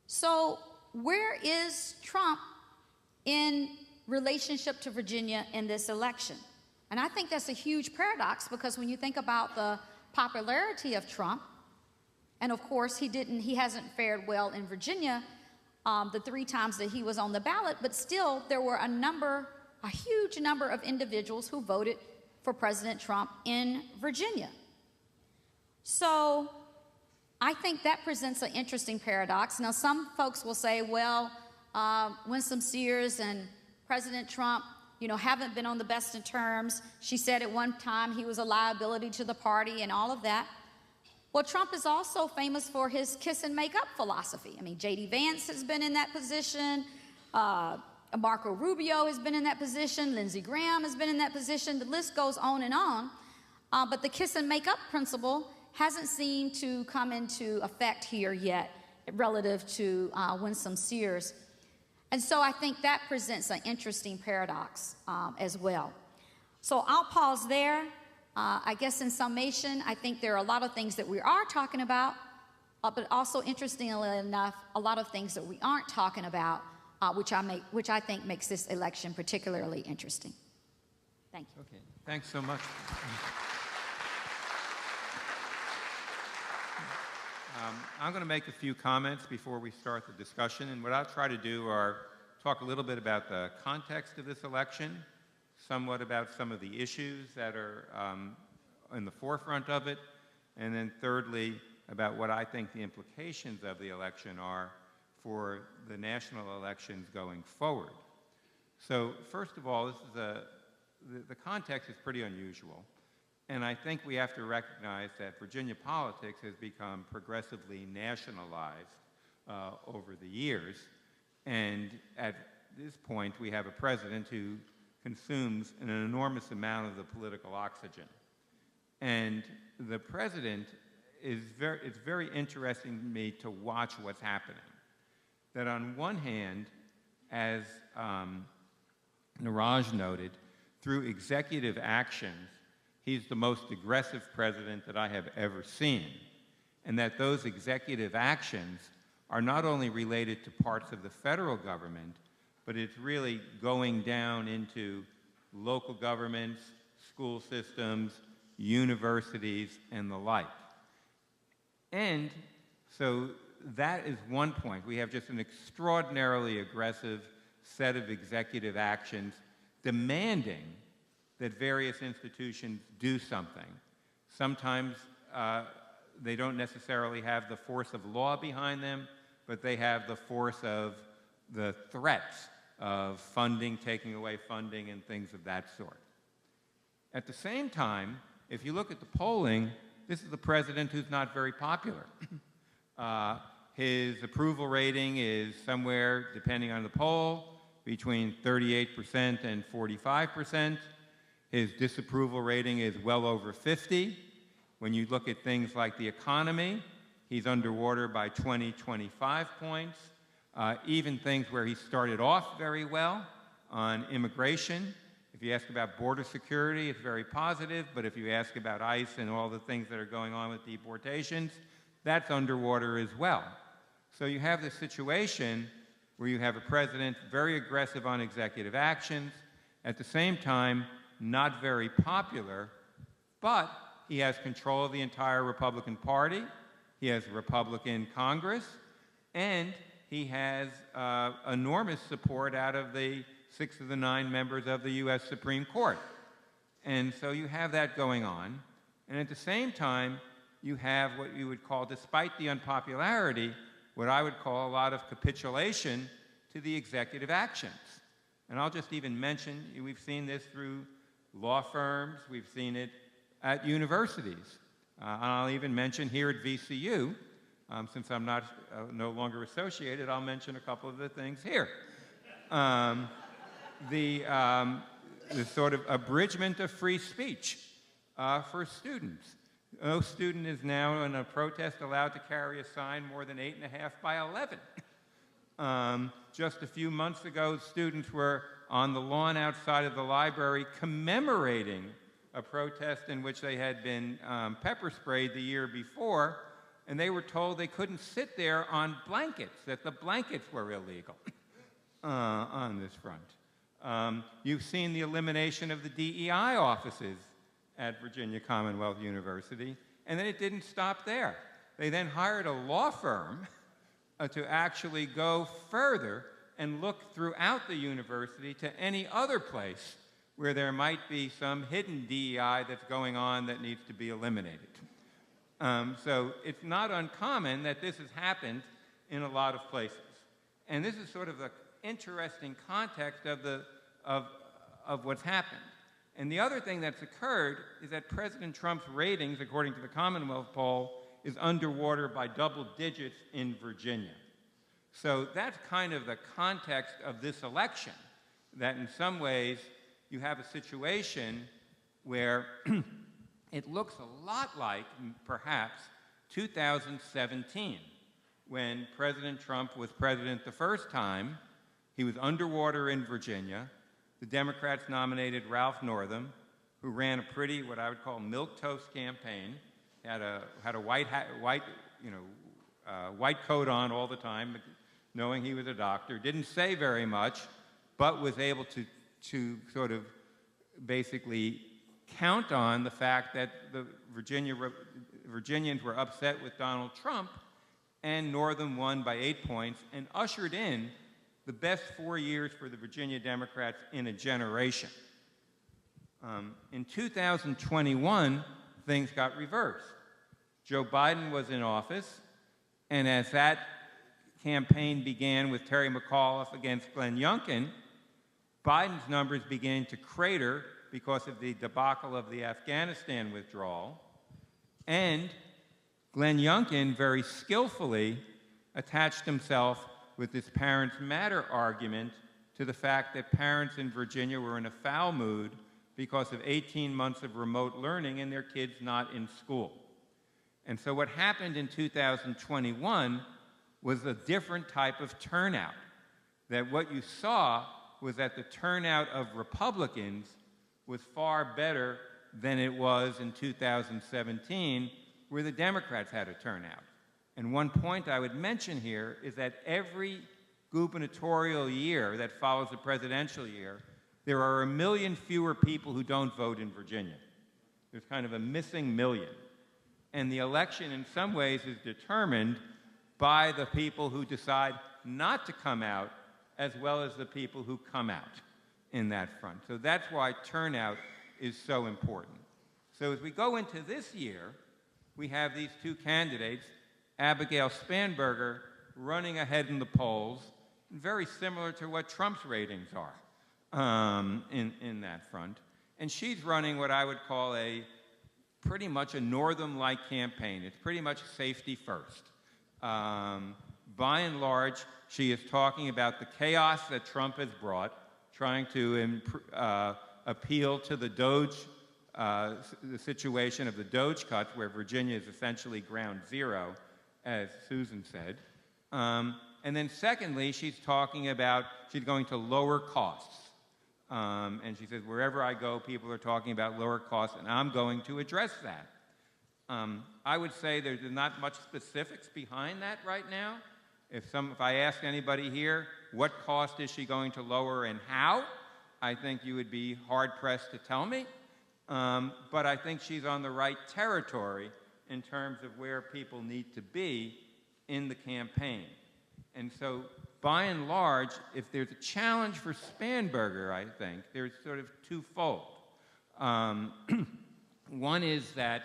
So where is Trump in relationship to Virginia in this election? And I think that's a huge paradox, because when you think about the popularity of Trump, and of course he hasn't fared well in Virginia the 3 times that he was on the ballot, but still there were a huge number of individuals who voted for President Trump in Virginia. So I think that presents an interesting paradox. Now, some folks will say, well, Winsome Sears and President Trump, haven't been on the best of terms. She said at one time he was a liability to the party and all of that. Well, Trump is also famous for his kiss and make up philosophy. I mean, J.D. Vance has been in that position. Marco Rubio has been in that position. Lindsey Graham has been in that position. The list goes on and on. But the kiss and make up principle hasn't seemed to come into effect here yet relative to Winsome Sears. And so I think that presents an interesting paradox as well. So I'll pause there. I guess in summation, I think there are a lot of things that we are talking about, but also interestingly enough, a lot of things that we aren't talking about, which I think makes this election particularly interesting. Thank you. Okay, thanks so much. I'm going to make a few comments before we start the discussion, and what I'll try to do are talk a little bit about the context of this election, somewhat about some of the issues that are in the forefront of it, and then thirdly, about what I think the implications of the election are for the national elections going forward. So first of all, the context is pretty unusual. And I think we have to recognize that Virginia politics has become progressively nationalized over the years. And at this point, we have a president who consumes an enormous amount of the political oxygen. And the president it's very interesting to me to watch what's happening. That on one hand, as Niraj noted, through executive actions, he's the most aggressive president that I have ever seen, and that those executive actions are not only related to parts of the federal government, but it's really going down into local governments, school systems, universities, and the like. And so that is one point. We have just an extraordinarily aggressive set of executive actions demanding that various institutions do something. Sometimes they don't necessarily have the force of law behind them, but they have the force of the threats of funding, taking away funding, and things of that sort. At the same time, if you look at the polling, this is the president who's not very popular. His approval rating is somewhere, depending on the poll, between 38% and 45%. His disapproval rating is well over 50. When you look at things like the economy, he's underwater by 20, 25 points. Even things where he started off very well on immigration. If you ask about border security, it's very positive, but if you ask about ICE and all the things that are going on with deportations, that's underwater as well. So you have this situation where you have a president very aggressive on executive actions, at the same time not very popular, but he has control of the entire Republican Party, he has a Republican Congress, and he has enormous support out of the 6 of the 9 members of the U.S. Supreme Court. And so you have that going on. And at the same time, you have what you would call, despite the unpopularity, what I would call a lot of capitulation to the executive actions. And I'll just even mention, we've seen this through law firms, we've seen it at universities. And I'll even mention here at VCU, since I'm no longer associated, I'll mention a couple of the things here. The sort of abridgment of free speech for students. No student is now in a protest allowed to carry a sign more than 8.5 by 11. Just a few months ago, students were on the lawn outside of the library commemorating a protest in which they had been pepper sprayed the year before, and they were told they couldn't sit there on blankets, that the blankets were illegal on this front. You've seen the elimination of the DEI offices at Virginia Commonwealth University, and then it didn't stop there. They then hired a law firm to actually go further and look throughout the university to any other place where there might be some hidden DEI that's going on that needs to be eliminated. So it's not uncommon that this has happened in a lot of places. And this is sort of the interesting context of what's happened. And the other thing that's occurred is that President Trump's ratings, according to the Commonwealth poll, is underwater by double digits in Virginia. So that's kind of the context of this election, that in some ways you have a situation where it looks a lot like, perhaps, 2017, when President Trump was president the first time. He was underwater in Virginia. The Democrats nominated Ralph Northam, who ran a pretty, what I would call, milquetoast campaign. Had a white coat on all the time, knowing he was a doctor. Didn't say very much, but was able to sort of basically count on the fact that the Virginians were upset with Donald Trump, and Northam won by 8 points and ushered in the best 4 years for the Virginia Democrats in a generation. In 2021, things got reversed. Joe Biden was in office, and as that campaign began with Terry McAuliffe against Glenn Youngkin, Biden's numbers began to crater because of the debacle of the Afghanistan withdrawal, and Glenn Youngkin very skillfully attached himself with this Parents Matter argument to the fact that parents in Virginia were in a foul mood because of 18 months of remote learning and their kids not in school. And so what happened in 2021 was a different type of turnout. That what you saw was that the turnout of Republicans was far better than it was in 2017, where the Democrats had a turnout. And one point I would mention here is that every gubernatorial year that follows the presidential year, there are 1 million fewer people who don't vote in Virginia. There's kind of a missing million. And the election, in some ways, is determined by the people who decide not to come out, as well as the people who come out in that front. So that's why turnout is so important. So as we go into this year, we have these two candidates, Abigail Spanberger running ahead in the polls, very similar to what Trump's ratings are in that front. And she's running what I would call pretty much a Northam-like campaign. It's pretty much safety first. By and large, she is talking about the chaos that Trump has brought, trying to appeal to the DOGE, the situation of the DOGE cuts, where Virginia is essentially ground zero, as Susan said. And then secondly, she's talking about she's going to lower costs. And she says, wherever I go, people are talking about lower costs, and I'm going to address that. I would say there's not much specifics behind that right now. If I ask anybody here, what cost is she going to lower and how, I think you would be hard-pressed to tell me. But I think she's on the right territory in terms of where people need to be in the campaign. And so, by and large, if there's a challenge for Spanberger, I think, there's sort of twofold. One is that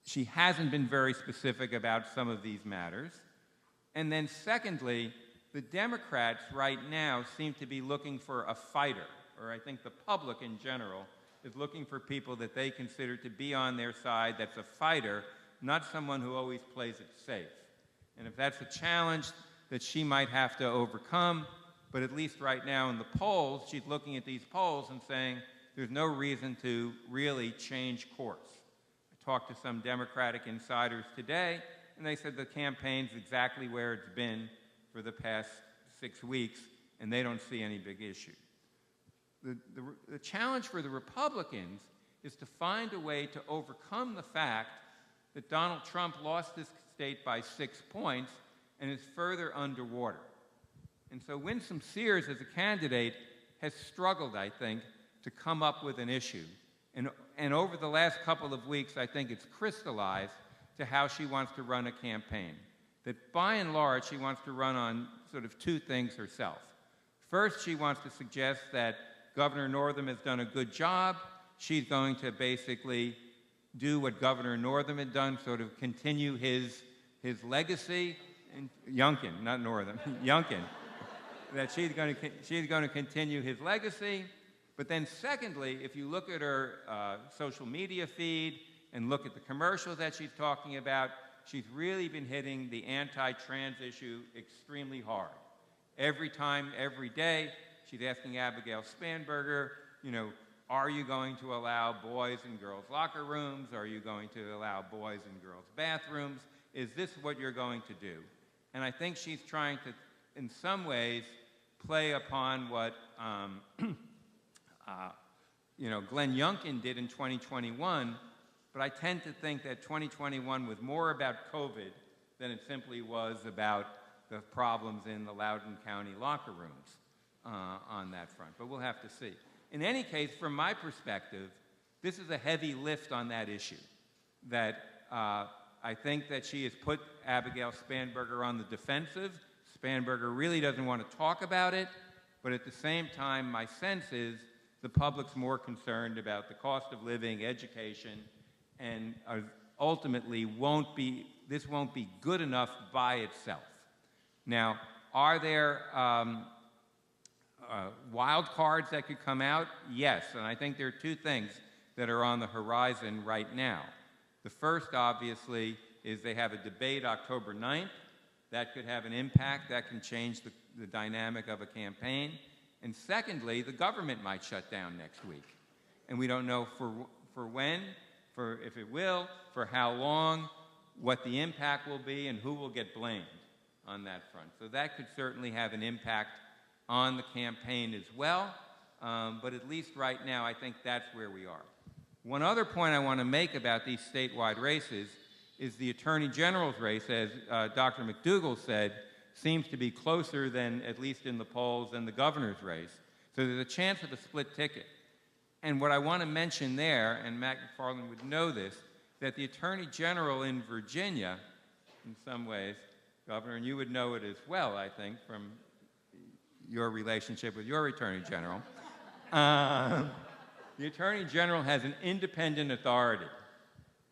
she hasn't been very specific about some of these matters. And then secondly, the Democrats right now seem to be looking for a fighter, or I think the public in general is looking for people that they consider to be on their side that's a fighter, not someone who always plays it safe. And if that's a challenge that she might have to overcome, but at least right now in the polls, she's looking at these polls and saying there's no reason to really change course. I talked to some Democratic insiders today, and they said the campaign's exactly where it's been for the past 6 weeks, and they don't see any big issue. The challenge for the Republicans is to find a way to overcome the fact that Donald Trump lost this state by 6 points and is further underwater. And so Winsome Sears, as a candidate, has struggled, I think, to come up with an issue. And over the last couple of weeks, I think it's crystallized to how she wants to run a campaign. That by and large, she wants to run on sort of two things herself. First, she wants to suggest that Governor Northam has done a good job. She's going to basically do what Governor Northam had done, sort of continue his legacy. And Youngkin, not Northam, Youngkin. That she's going to continue his legacy. But then secondly, if you look at her social media feed and look at the commercials that she's talking about, she's really been hitting the anti-trans issue extremely hard. Every time, every day, she's asking Abigail Spanberger, are you going to allow boys in girls' locker rooms? Are you going to allow boys in girls' bathrooms? Is this what you're going to do? And I think she's trying to, in some ways, play upon what Glenn Youngkin did in 2021, but I tend to think that 2021 was more about COVID than it simply was about the problems in the Loudoun County locker rooms on that front. But we'll have to see. In any case, from my perspective, this is a heavy lift on that issue. That I think that she has put Abigail Spanberger on the defensive. Spanberger really doesn't want to talk about it, but at the same time, my sense is the public's more concerned about the cost of living, education, and ultimately this won't be good enough by itself. Now, are there wild cards that could come out? Yes, and I think there are two things that are on the horizon right now. The first, obviously, is they have a debate October 9th. That could have an impact. That can change the dynamic of a campaign. And secondly, the government might shut down next week. And we don't know for when, if it will, for how long, what the impact will be, and who will get blamed on that front. So that could certainly have an impact on the campaign as well. But at least right now, I think that's where we are. One other point I want to make about these statewide races is the Attorney General's race, as Dr. McDougle said, seems to be closer than, at least in the polls, than the governor's race. So there's a chance of a split ticket. And what I want to mention there, and Matt McFarland would know this, that the Attorney General in Virginia, in some ways, Governor, and you would know it as well, I think, from your relationship with your Attorney General, the Attorney General has an independent authority,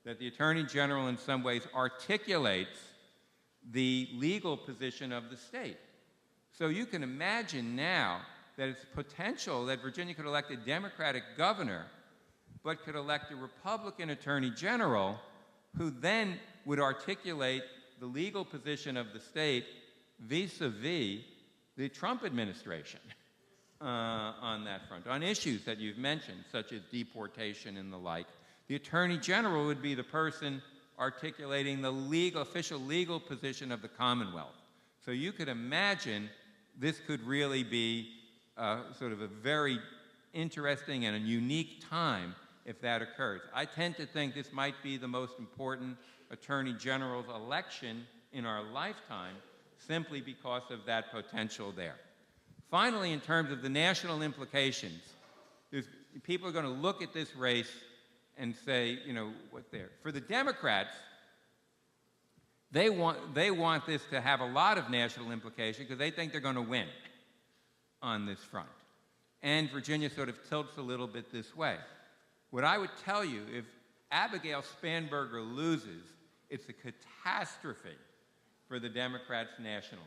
that the Attorney General in some ways articulates the legal position of the state. So you can imagine now that it's potential that Virginia could elect a Democratic governor, but could elect a Republican attorney general who then would articulate the legal position of the state vis-a-vis the Trump administration on that front. On issues that you've mentioned, such as deportation and the like, the attorney general would be the person articulating the official legal position of the Commonwealth. So you could imagine this could really be sort of a very interesting and a unique time if that occurs. I tend to think this might be the most important attorney general's election in our lifetime, simply because of that potential there. Finally, in terms of the national implications, people are going to look at this race and say, you know, what there. For the Democrats, they want this to have a lot of national implication because they think they're going to win on this front. And Virginia sort of tilts a little bit this way. What I would tell you, if Abigail Spanberger loses, it's a catastrophe for the Democrats nationally,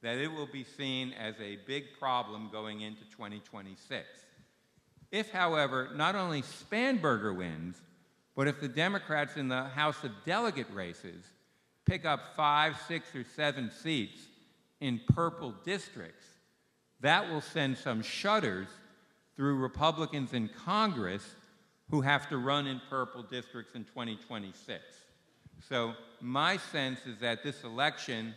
that it will be seen as a big problem going into 2026. If, however, not only Spanberger wins, but if the Democrats in the House of Delegate races pick up 5, 6, or 7 seats in purple districts, that will send some shudders through Republicans in Congress who have to run in purple districts in 2026. So my sense is that this election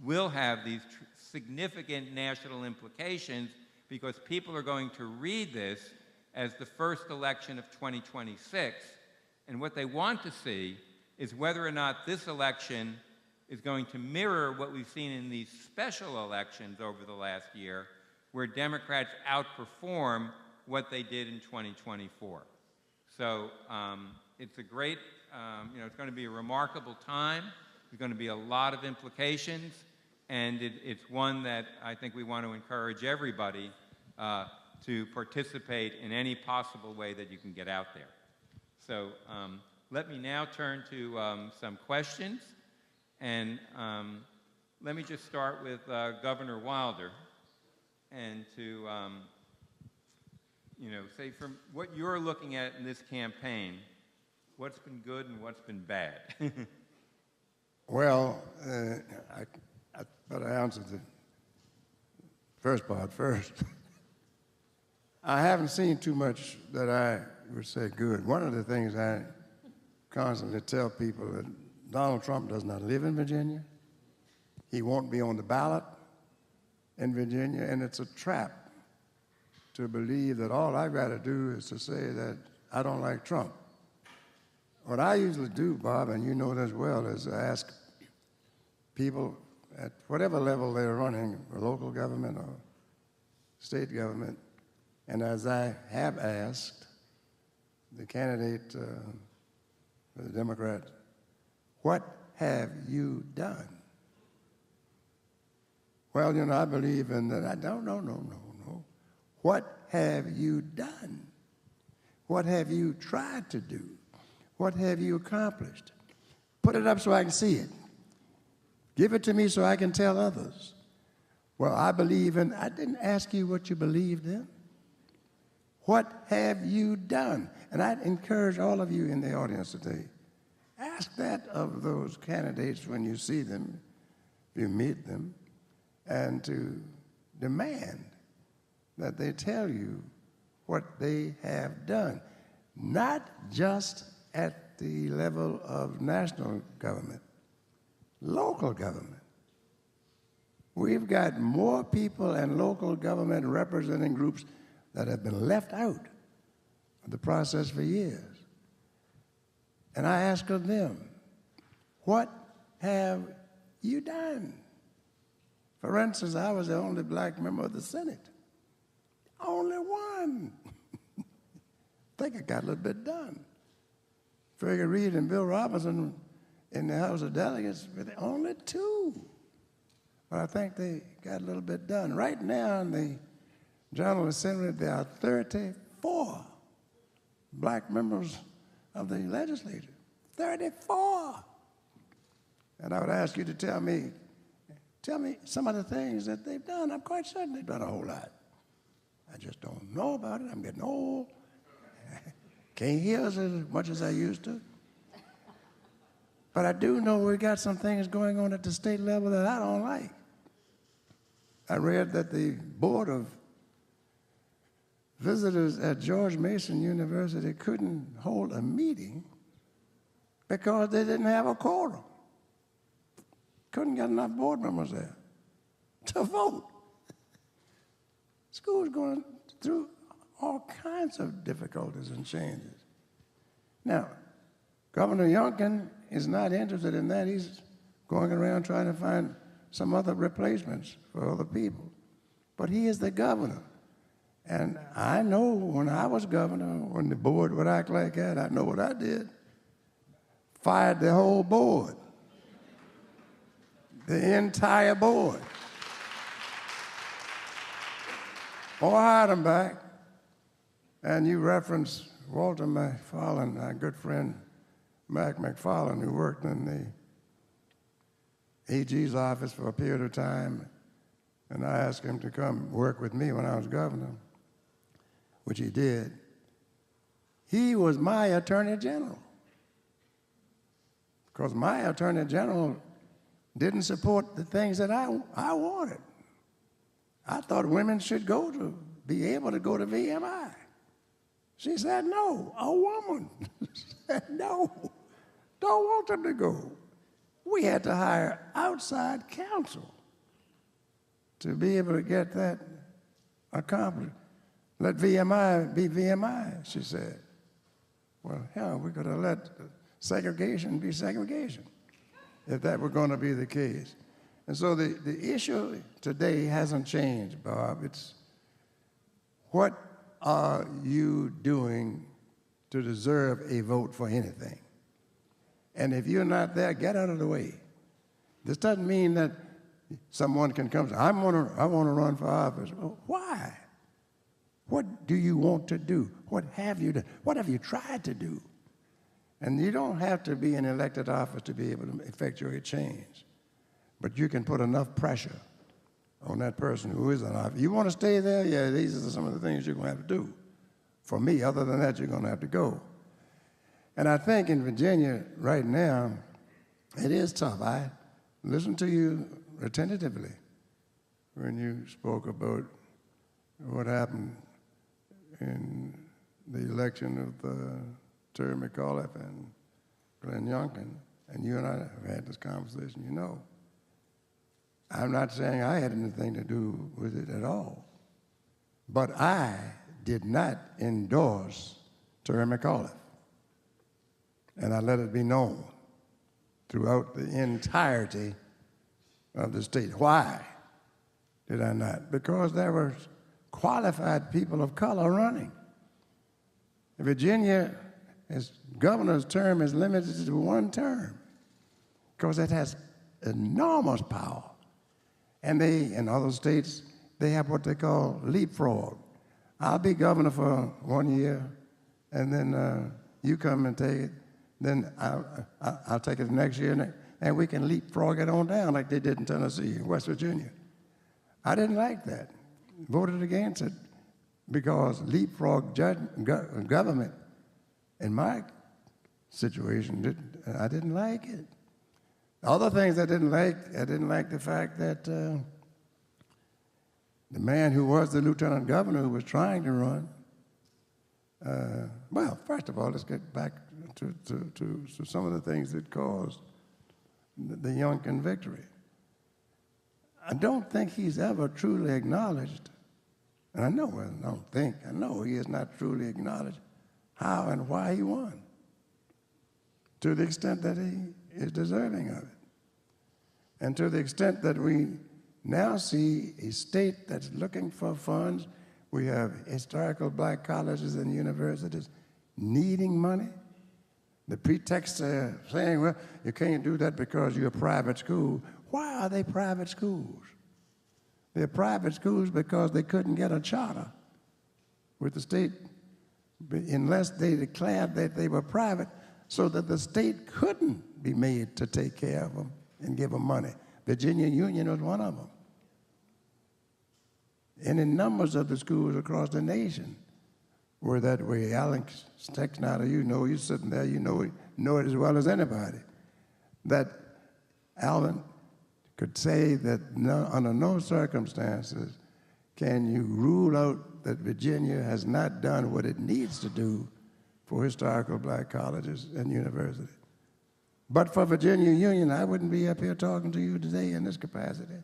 will have these significant national implications because people are going to read this as the first election of 2026, and what they want to see is whether or not this election is going to mirror what we've seen in these special elections over the last year, where Democrats outperform what they did in 2024. So it's a great, it's going to be a remarkable time. There's going to be a lot of implications, and it's one that I think we want to encourage everybody to participate in any possible way that you can get out there. So let me now turn to some questions, and let me just start with Governor Wilder, and to say from what you're looking at in this campaign, what's been good and what's been bad? Well, I thought I answered the first part first. I haven't seen too much that I would say good. One of the things I constantly tell people that Donald Trump does not live in Virginia. He won't be on the ballot in Virginia, and it's a trap to believe that all I've got to do is to say that I don't like Trump. What I usually do, Bob, and you know this well, is ask people at whatever level they're running, for local government or state government, and as I have asked the candidate for the Democrats, what have you done? Well, I believe in that. No. What have you done? What have you tried to do? What have you accomplished? Put it up so I can see it. Give it to me so I can tell others. Well, I believe in, I didn't ask you what you believed in. What have you done? And I encourage all of you in the audience today, ask that of those candidates when you see them, if you meet them, and to demand that they tell you what they have done, not just at the level of national government, local government. We've got more people in local government representing groups that have been left out of the process for years. And I ask of them, what have you done? For instance, I was the only black member of the Senate. Only one. I think I got a little bit done. Fergus Reed and Bill Robinson in the House of Delegates were the only 2. But I think they got a little bit done. Right now in the General Assembly, there are 34 black members of the legislature. 34. And I would ask you to tell me some of the things that they've done. I'm quite certain they've done a whole lot. I just don't know about it. I'm getting old. Can't hear as much as I used to. But I do know we got some things going on at the state level that I don't like. I read that the Board of Visitors at George Mason University couldn't hold a meeting because they didn't have a quorum. Couldn't get enough board members there to vote. School's going through all kinds of difficulties and changes. Now, Governor Youngkin is not interested in that. He's going around trying to find some other replacements for other people. But he is the governor. And I know when I was governor, when the board would act like that, I know what I did. Fired the whole board. The entire board. Or hired them back. And you reference Walter McFarland, our good friend Mac McFarland, who worked in the AG's office for a period of time. And I asked him to come work with me when I was governor, which he did. He was my attorney general. Because my attorney general didn't support the things that I wanted. I thought women should be able to go to VMI. She said, no, a woman said, no, don't want them to go. We had to hire outside counsel to be able to get that accomplished. Let VMI be VMI, she said. Well, hell, we're going to let segregation be segregation, if that were going to be the case. And so the issue today hasn't changed, Bob. It's what are you doing to deserve a vote for anything? And if you're not there, get out of the way. This doesn't mean that someone can come and say, I want to run for office. Well, why? What do you want to do? What have you done? What have you tried to do? And you don't have to be in elected office to be able to effectuate a change. But you can put enough pressure on that person who is in office. You want to stay there? Yeah, these are some of the things you're going to have to do. For me, other than that, you're going to have to go. And I think in Virginia right now, it is tough. I listened to you attentively when you spoke about what happened in the election of Terry McAuliffe and Glenn Youngkin, and you and I have had this conversation, you know. I'm not saying I had anything to do with it at all, but I did not endorse Terry McAuliffe, and I let it be known throughout the entirety of the state. Why did I not? Because there were qualified people of color running. Virginia, as governor's term is limited to one term because it has enormous power. And in other states, they have what they call leapfrog. I'll be governor for 1 year, and then you come and take it. Then I'll take it the next year, and we can leapfrog it on down like they did in Tennessee and West Virginia. I didn't like that. Voted against it because leapfrog government, in my situation, I didn't like it. Other things I didn't like the fact that the man who was the lieutenant governor who was trying to run, well, first of all, let's get back to some of the things that caused the Youngkin victory. I don't think he's ever truly acknowledged, and I know he has not truly acknowledged how and why he won, to the extent that he is deserving of it. And to the extent that we now see a state that's looking for funds, we have historical black colleges and universities needing money. The pretext saying, well, you can't do that because you're a private school. Why are they private schools? They're private schools because they couldn't get a charter with the state unless they declared that they were private so that the state couldn't be made to take care of them and give them money. Virginia Union was one of them. And in numbers of the schools across the nation were that way. Alex Stexnader, you know, you're sitting there, you know it as well as anybody, that Alvin could say that under no circumstances can you rule out that Virginia has not done what it needs to do for historical black colleges and universities. But for Virginia Union, I wouldn't be up here talking to you today in this capacity.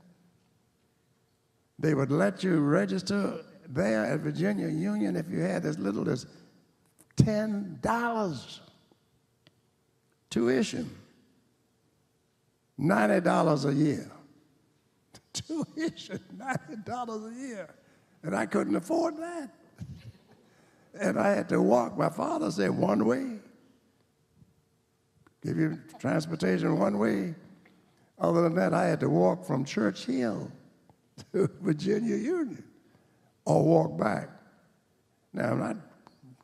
They would let you register there at Virginia Union if you had as little as $10 tuition, $90 a year. Tuition, $90 a year. And I couldn't afford that. And I had to walk. My father said, one way. Give you transportation one way. Other than that, I had to walk from Church Hill to Virginia Union or walk back. Now, I'm not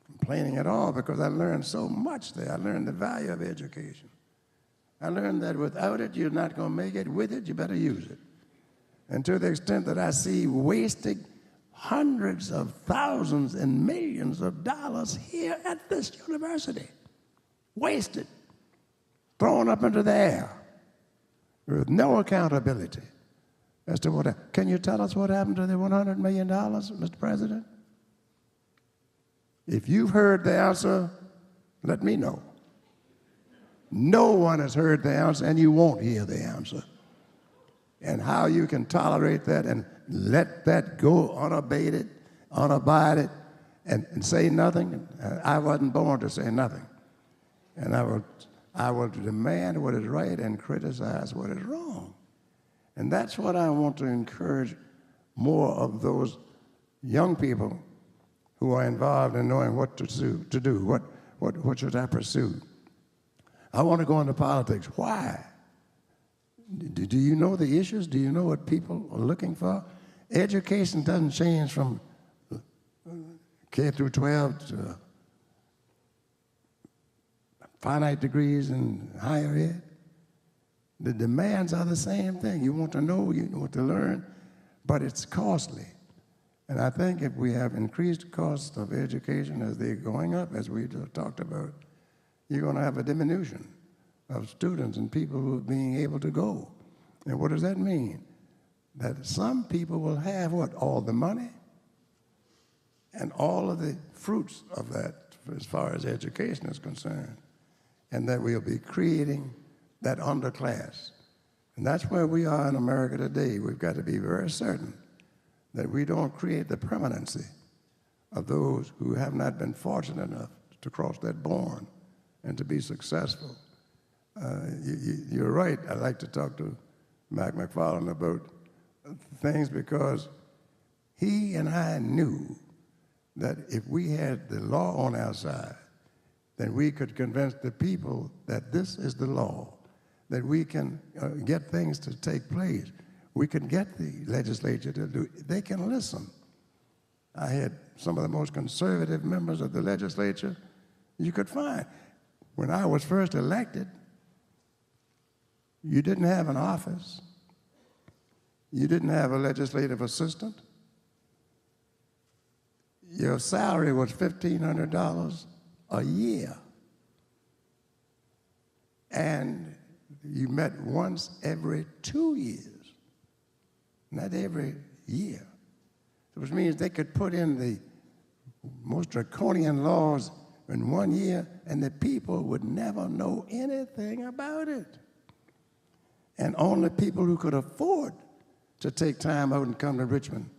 complaining at all because I learned so much there. I learned the value of education. I learned that without it, you're not going to make it. With it, you better use it. And to the extent that I see wasting hundreds of thousands and millions of dollars here at this university, wasted, thrown up into the air with no accountability as to what happened. Can you tell us what happened to the $100 million, Mr. President? If you've heard the answer, let me know. No one has heard the answer, and you won't hear the answer. And how you can tolerate that and let that go unabated, unabided, and say nothing. I wasn't born to say nothing. And I will demand what is right and criticize what is wrong. And that's what I want to encourage more of those young people who are involved in knowing what to do, what should I pursue. I want to go into politics. Why? Do you know the issues? Do you know what people are looking for? Education doesn't change from K through 12 to finite degrees in higher ed. The demands are the same thing. You want to know, you want to learn, but it's costly. And I think if we have increased costs of education as they're going up, as we just talked about, you're going to have a diminution of students and people who are being able to go. And what does that mean? That some people will have what? All the money and all of the fruits of that as far as education is concerned. And that we'll be creating that underclass. And that's where we are in America today. We've got to be very certain that we don't create the permanency of those who have not been fortunate enough to cross that bourne and to be successful. You're right. I'd like to talk to Mac McFarland about things because he and I knew that if we had the law on our side, then we could convince the people that this is the law, that we can get things to take place. We can get the legislature to do it. They can listen. I had some of the most conservative members of the legislature you could find. When I was first elected, you didn't have an office. You didn't have a legislative assistant. Your salary was $1,500 a year. And you met once every 2 years, not every year. Which means they could put in the most draconian laws in 1 year, and the people would never know anything about it. And only people who could afford to take time out and come to Richmond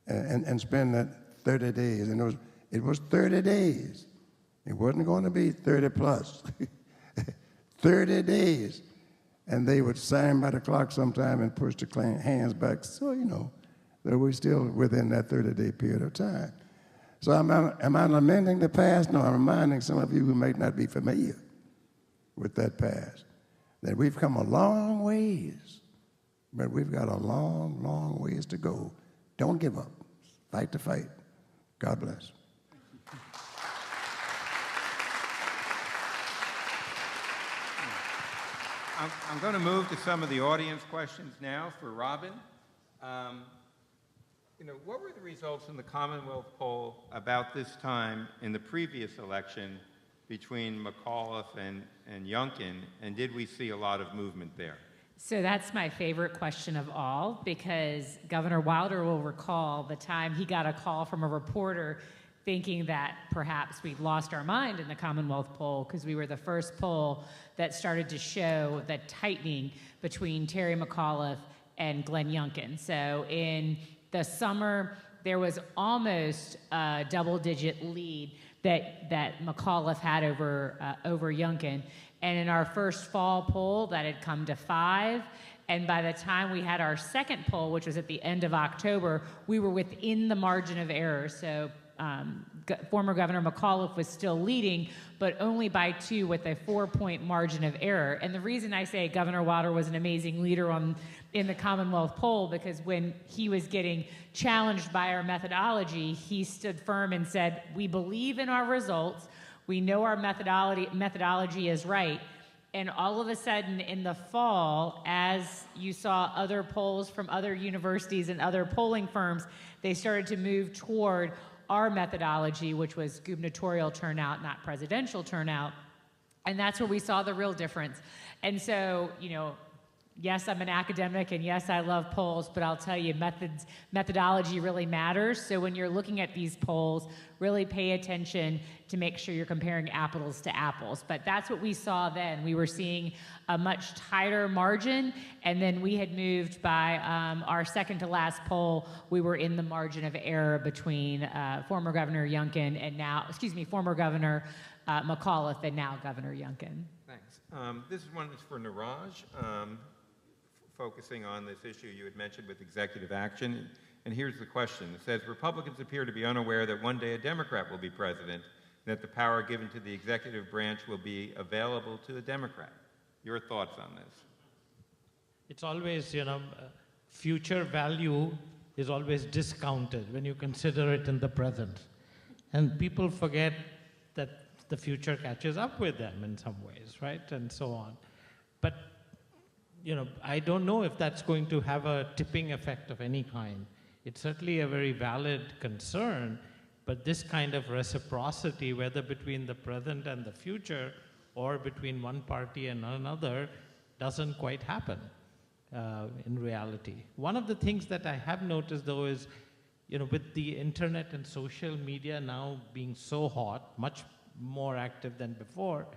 and spend that 30 days. And it was 30 days. It wasn't going to be 30 plus. 30 days. And they would sign by the clock sometime and push the hands back. So, you know, that we're still within that 30-day period of time. So am I lamenting the past? No, I'm reminding some of you who may not be familiar with that past that we've come a long ways, but we've got a long, long ways to go. Don't give up. Fight the fight. God bless. I'm going to move to some of the audience questions now for Robyn. What were the results in the Commonwealth poll about this time in the previous election between McAuliffe and Youngkin, and did we see a lot of movement there? So that's my favorite question of all, because Governor Wilder will recall the time he got a call from a reporter thinking that perhaps we'd lost our mind in the Commonwealth poll because we were the first poll that started to show the tightening between Terry McAuliffe and Glenn Youngkin. So in the summer, there was almost a double-digit lead that McAuliffe had over Youngkin. And in our first fall poll, that had come to 5. And by the time we had our second poll, which was at the end of October, we were within the margin of error. So former Governor McAuliffe was still leading, but only by 2 with a 4-point margin of error. And the reason I say Governor Wilder was an amazing leader in the Commonwealth poll, because when he was getting challenged by our methodology, he stood firm and said, we believe in our results, we know our methodology is right. And all of a sudden in the fall, as you saw other polls from other universities and other polling firms, they started to move toward our methodology, which was gubernatorial turnout, not presidential turnout. And that's where we saw the real difference. And so, yes, I'm an academic, and yes, I love polls, but I'll tell you, methodology really matters. So when you're looking at these polls, really pay attention to make sure you're comparing apples to apples. But that's what we saw then. We were seeing a much tighter margin, and then we had moved by our second to last poll, we were in the margin of error between former Governor Youngkin and former Governor McAuliffe and now Governor Youngkin. Thanks. This one is for Niraj. Focusing on this issue you had mentioned with executive action. And here's the question. It says, Republicans appear to be unaware that one day a Democrat will be president, and that the power given to the executive branch will be available to a Democrat. Your thoughts on this? It's always, future value is always discounted when you consider it in the present. And people forget that the future catches up with them in some ways, right? And so on. But I don't know if that's going to have a tipping effect of any kind. It's certainly a very valid concern, but this kind of reciprocity, whether between the present and the future, or between one party and another, doesn't quite happen in reality. One of the things that I have noticed, though, is, with the internet and social media now being so hot, much more active than before,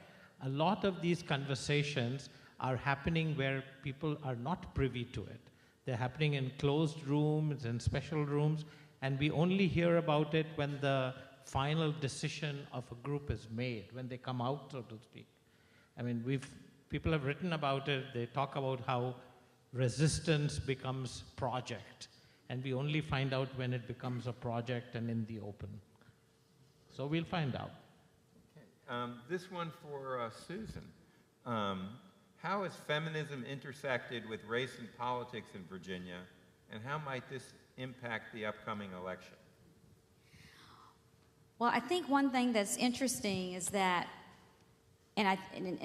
a lot of these conversations are happening where people are not privy to it. They're happening in closed rooms and special rooms, and we only hear about it when the final decision of a group is made, when they come out, so to speak. I mean, people have written about it. They talk about how resistance becomes project, and we only find out when it becomes a project and in the open. So we'll find out. Okay. This one for Susan. How has feminism intersected with race and politics in Virginia, and how might this impact the upcoming election? Well, I think one thing that's interesting is that, and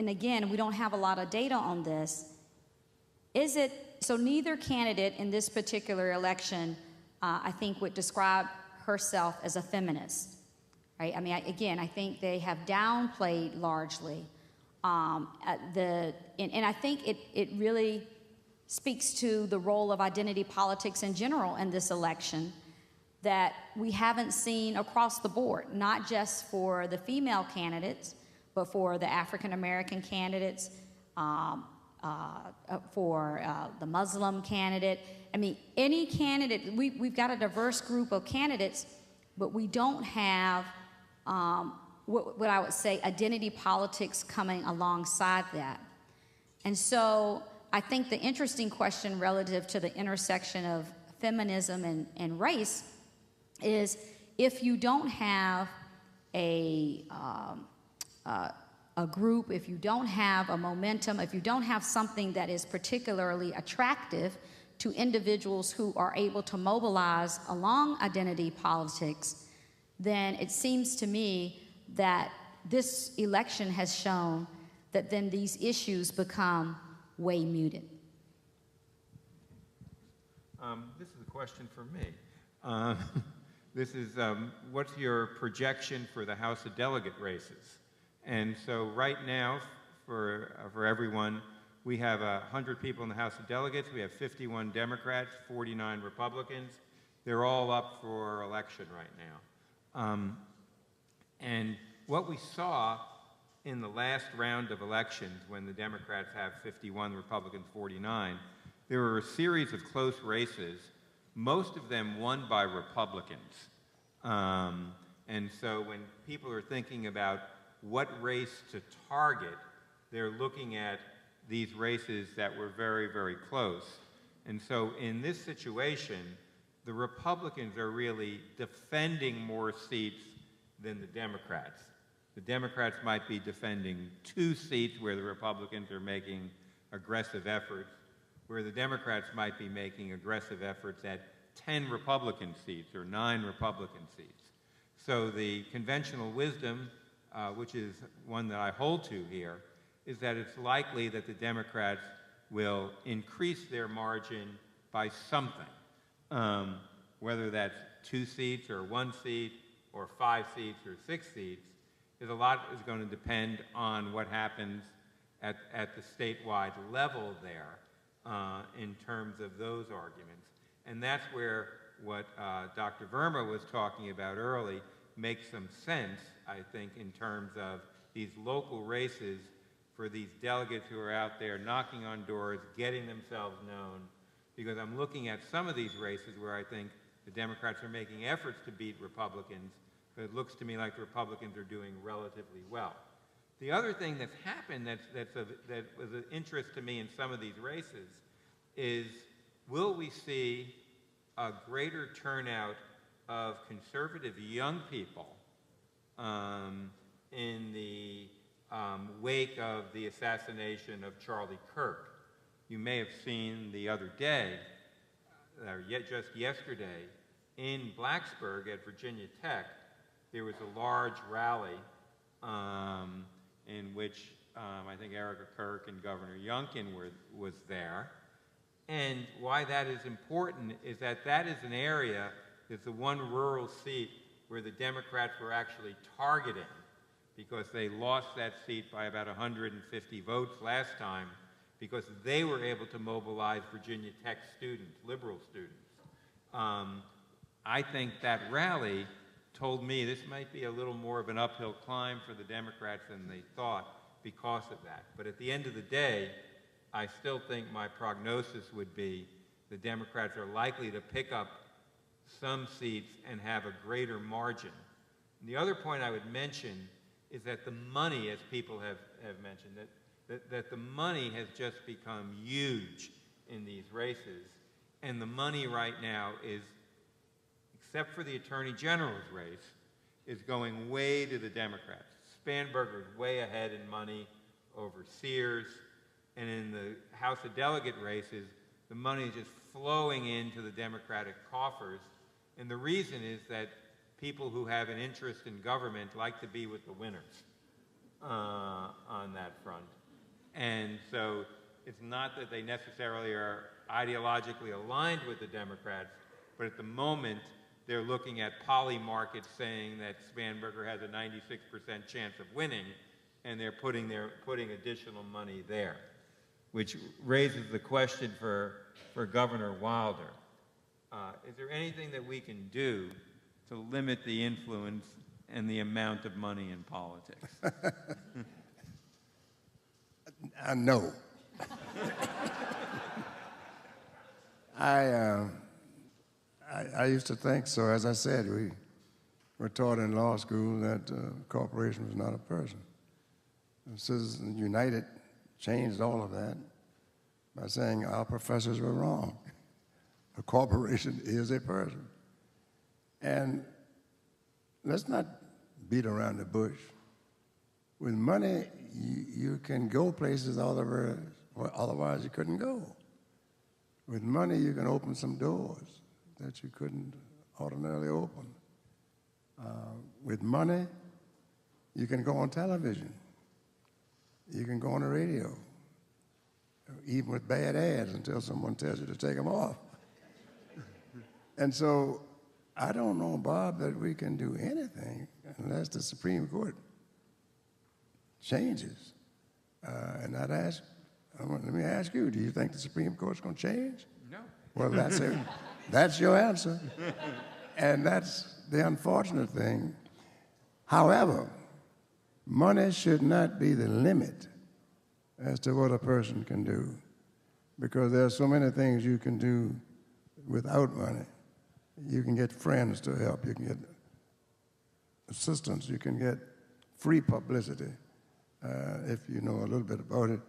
again, we don't have a lot of data on this, so neither candidate in this particular election, I think, would describe herself as a feminist, right? I mean, I think they have downplayed largely and I think it really speaks to the role of identity politics in general in this election that we haven't seen across the board, not just for the female candidates, but for the African American candidates, for the Muslim candidate. I mean, any candidate, we've got a diverse group of candidates, but we don't have what I would say identity politics coming alongside that. And so I think the interesting question relative to the intersection of feminism and race is, if you don't have a group, if you don't have a momentum, if you don't have something that is particularly attractive to individuals who are able to mobilize along identity politics, then it seems to me that this election has shown that then these issues become way muted. This is a question for me. This is, what's your projection for the House of Delegate races? And so right now, for everyone, we have 100 people in the House of Delegates. We have 51 Democrats, 49 Republicans. They're all up for election right now. And what we saw in the last round of elections, when the Democrats have 51, Republicans 49, there were a series of close races, most of them won by Republicans. And so when people are thinking about what race to target, they're looking at these races that were very, very close. And so in this situation, the Republicans are really defending more seats than the Democrats. The Democrats might be defending 2 seats where the Republicans are making aggressive efforts, where the Democrats might be making aggressive efforts at 10 Republican seats or 9 Republican seats. So the conventional wisdom, which is one that I hold to here, is that it's likely that the Democrats will increase their margin by something, whether that's 2 seats or 1 seat or 5 seats or 6 seats. A lot is going to depend on what happens at the statewide level there in terms of those arguments. And that's where what Dr. Verma was talking about early makes some sense, I think, in terms of these local races for these delegates who are out there knocking on doors, getting themselves known, because I'm looking at some of these races where I think the Democrats are making efforts to beat Republicans, but it looks to me like the Republicans are doing relatively well. The other thing that's happened that was of interest to me in some of these races is, will we see a greater turnout of conservative young people in the wake of the assassination of Charlie Kirk? You may have seen the other day, just yesterday, in Blacksburg at Virginia Tech, there was a large rally in which I think Erica Kirk and Governor Youngkin was there. And why that is important is that that is an area, it's the one rural seat where the Democrats were actually targeting, because they lost that seat by about 150 votes last time, because they were able to mobilize Virginia Tech students, liberal students. I think that rally told me this might be a little more of an uphill climb for the Democrats than they thought because of that. But at the end of the day, I still think my prognosis would be the Democrats are likely to pick up some seats and have a greater margin. And the other point I would mention is that the money, as people have mentioned, that the money has just become huge in these races. And the money right now is, except for the Attorney General's race, is going way to the Democrats. Spanberger is way ahead in money over Sears. And in the House of Delegate races, the money is just flowing into the Democratic coffers. And the reason is that people who have an interest in government like to be with the winners on that front. And so it's not that they necessarily are ideologically aligned with the Democrats, but at the moment, they're looking at Polymarket saying that Spanberger has a 96% chance of winning, and they're putting additional money there, which raises the question for Governor Wilder. Is there anything that we can do to limit the influence and the amount of money in politics? No. I used to think so. As I said, we were taught in law school that corporation was not a person. And Citizens United changed all of that by saying our professors were wrong. A corporation is a person. And let's not beat around the bush. With money, you can go places otherwise you couldn't go. With money, you can open some doors that you couldn't ordinarily open. With money, you can go on television. You can go on the radio. even with bad ads, until someone tells you to take them off. And so I don't know, Bob, that we can do anything unless the Supreme Court changes. And let me ask you, do you think the Supreme Court's going to change? No. Well, that's it. That's your answer. And that's the unfortunate thing. However, money should not be the limit as to what a person can do, because there are so many things you can do without money. You can get friends to help. You can get assistance. You can get free publicity, if you know a little bit about it.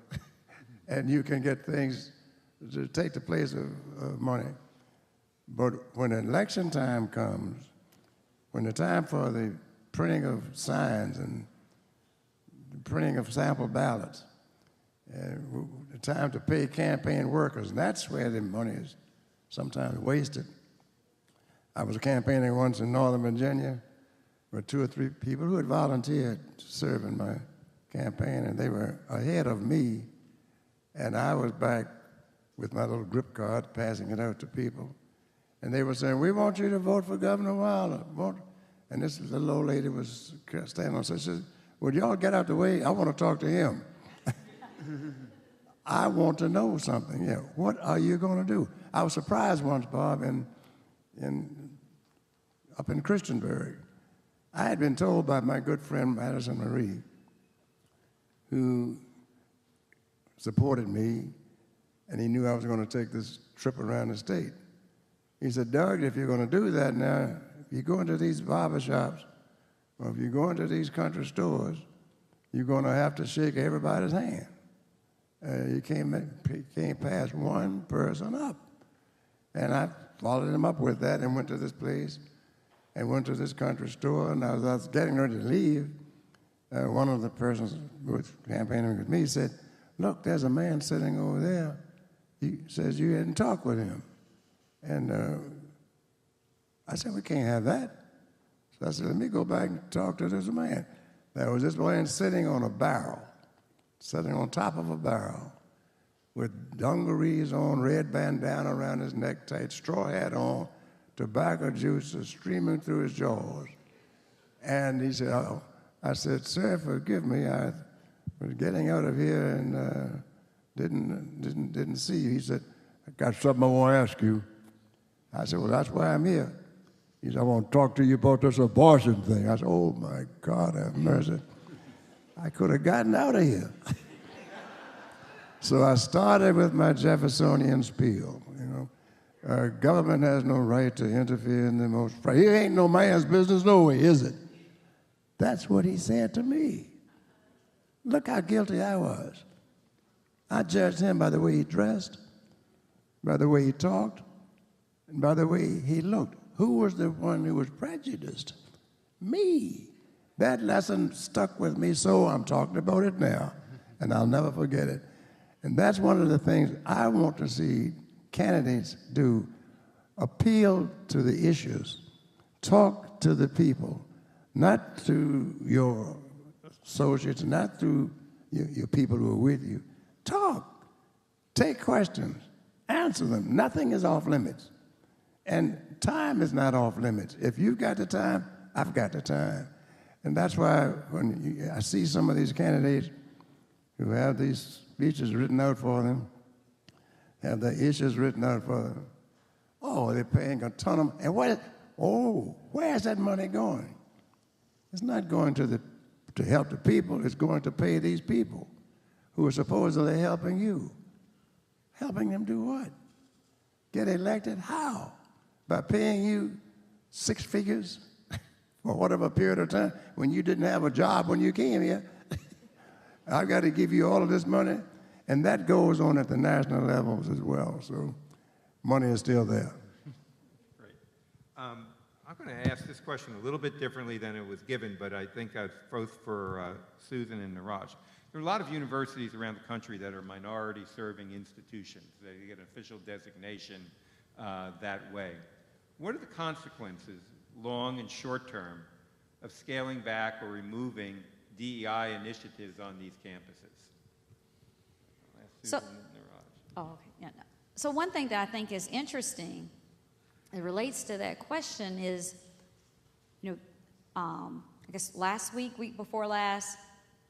And you can get things to take the place of money. But when election time comes, when the time for the printing of signs and the printing of sample ballots, the time to pay campaign workers, that's where the money is sometimes wasted. I was campaigning once in Northern Virginia with 2 or 3 people who had volunteered to serve in my campaign, and they were ahead of me, and I was back with my little grip card passing it out to people. And they were saying, "We want you to vote for Governor Wilder." And this little old lady was standing on, so she said, "Would y'all get out the way? I want to talk to him." I want to know something. Yeah, what are you going to do? I was surprised once, Bob, up in Christiansburg. I had been told by my good friend Madison Marie, who supported me, and he knew I was going to take this trip around the state. He said, "Doug, if you're going to do that now, if you go into these barber shops, or if you go into these country stores, you're going to have to shake everybody's hand. You can't pass one person up." And I followed him up with that and went to this place and went to this country store. And as I was getting ready to leave, one of the persons who was campaigning with me said, "Look, there's a man sitting over there. He says you hadn't talked with him." And I said, "We can't have that." So I said, "Let me go back and talk to this man." There was this man sitting on a barrel, sitting on top of a barrel, with dungarees on, red bandana around his neck, tight straw hat on, tobacco juice streaming through his jaws. And he said, "Oh." I said, "Sir, forgive me. I was getting out of here and didn't see you." He said, "I got something I want to ask you." I said, "Well, that's why I'm here." He said, "I want to talk to you about this abortion thing." I said, "Oh, my God, have mercy. I could have gotten out of here." So I started with my Jeffersonian spiel. Government has no right to interfere in the most private. It ain't no man's business, no way, is it? That's what he said to me. Look how guilty I was. I judged him by the way he dressed, by the way he talked, and by the way he looked. Who was the one who was prejudiced? Me. That lesson stuck with me, so I'm talking about it now, and I'll never forget it. And that's one of the things I want to see candidates do. Appeal to the issues. Talk to the people, not to your associates, not to your people who are with you. Talk. Take questions. Answer them. Nothing is off limits. And time is not off limits. If you've got the time, I've got the time. And that's why when I see some of these candidates who have these speeches written out for them, have the issues written out for them, oh, they're paying a ton of money. And where's that money going? It's not going to help the people. It's going to pay these people who are supposedly helping you. Helping them do what? Get elected? How? By paying you 6 figures for whatever period of time when you didn't have a job when you came here. I've got to give you all of this money. And that goes on at the national levels as well. So money is still there. Great. I'm going to ask this question a little bit differently than it was given, but I think both for Susan and Niraj. There are a lot of universities around the country that are minority-serving institutions. They get an official designation that way. What are the consequences, long and short term, of scaling back or removing DEI initiatives on these campuses? Susan and Niraj. Oh, okay. Yeah, no. So one thing that I think is interesting, it relates to that question is, I guess last week, week before last,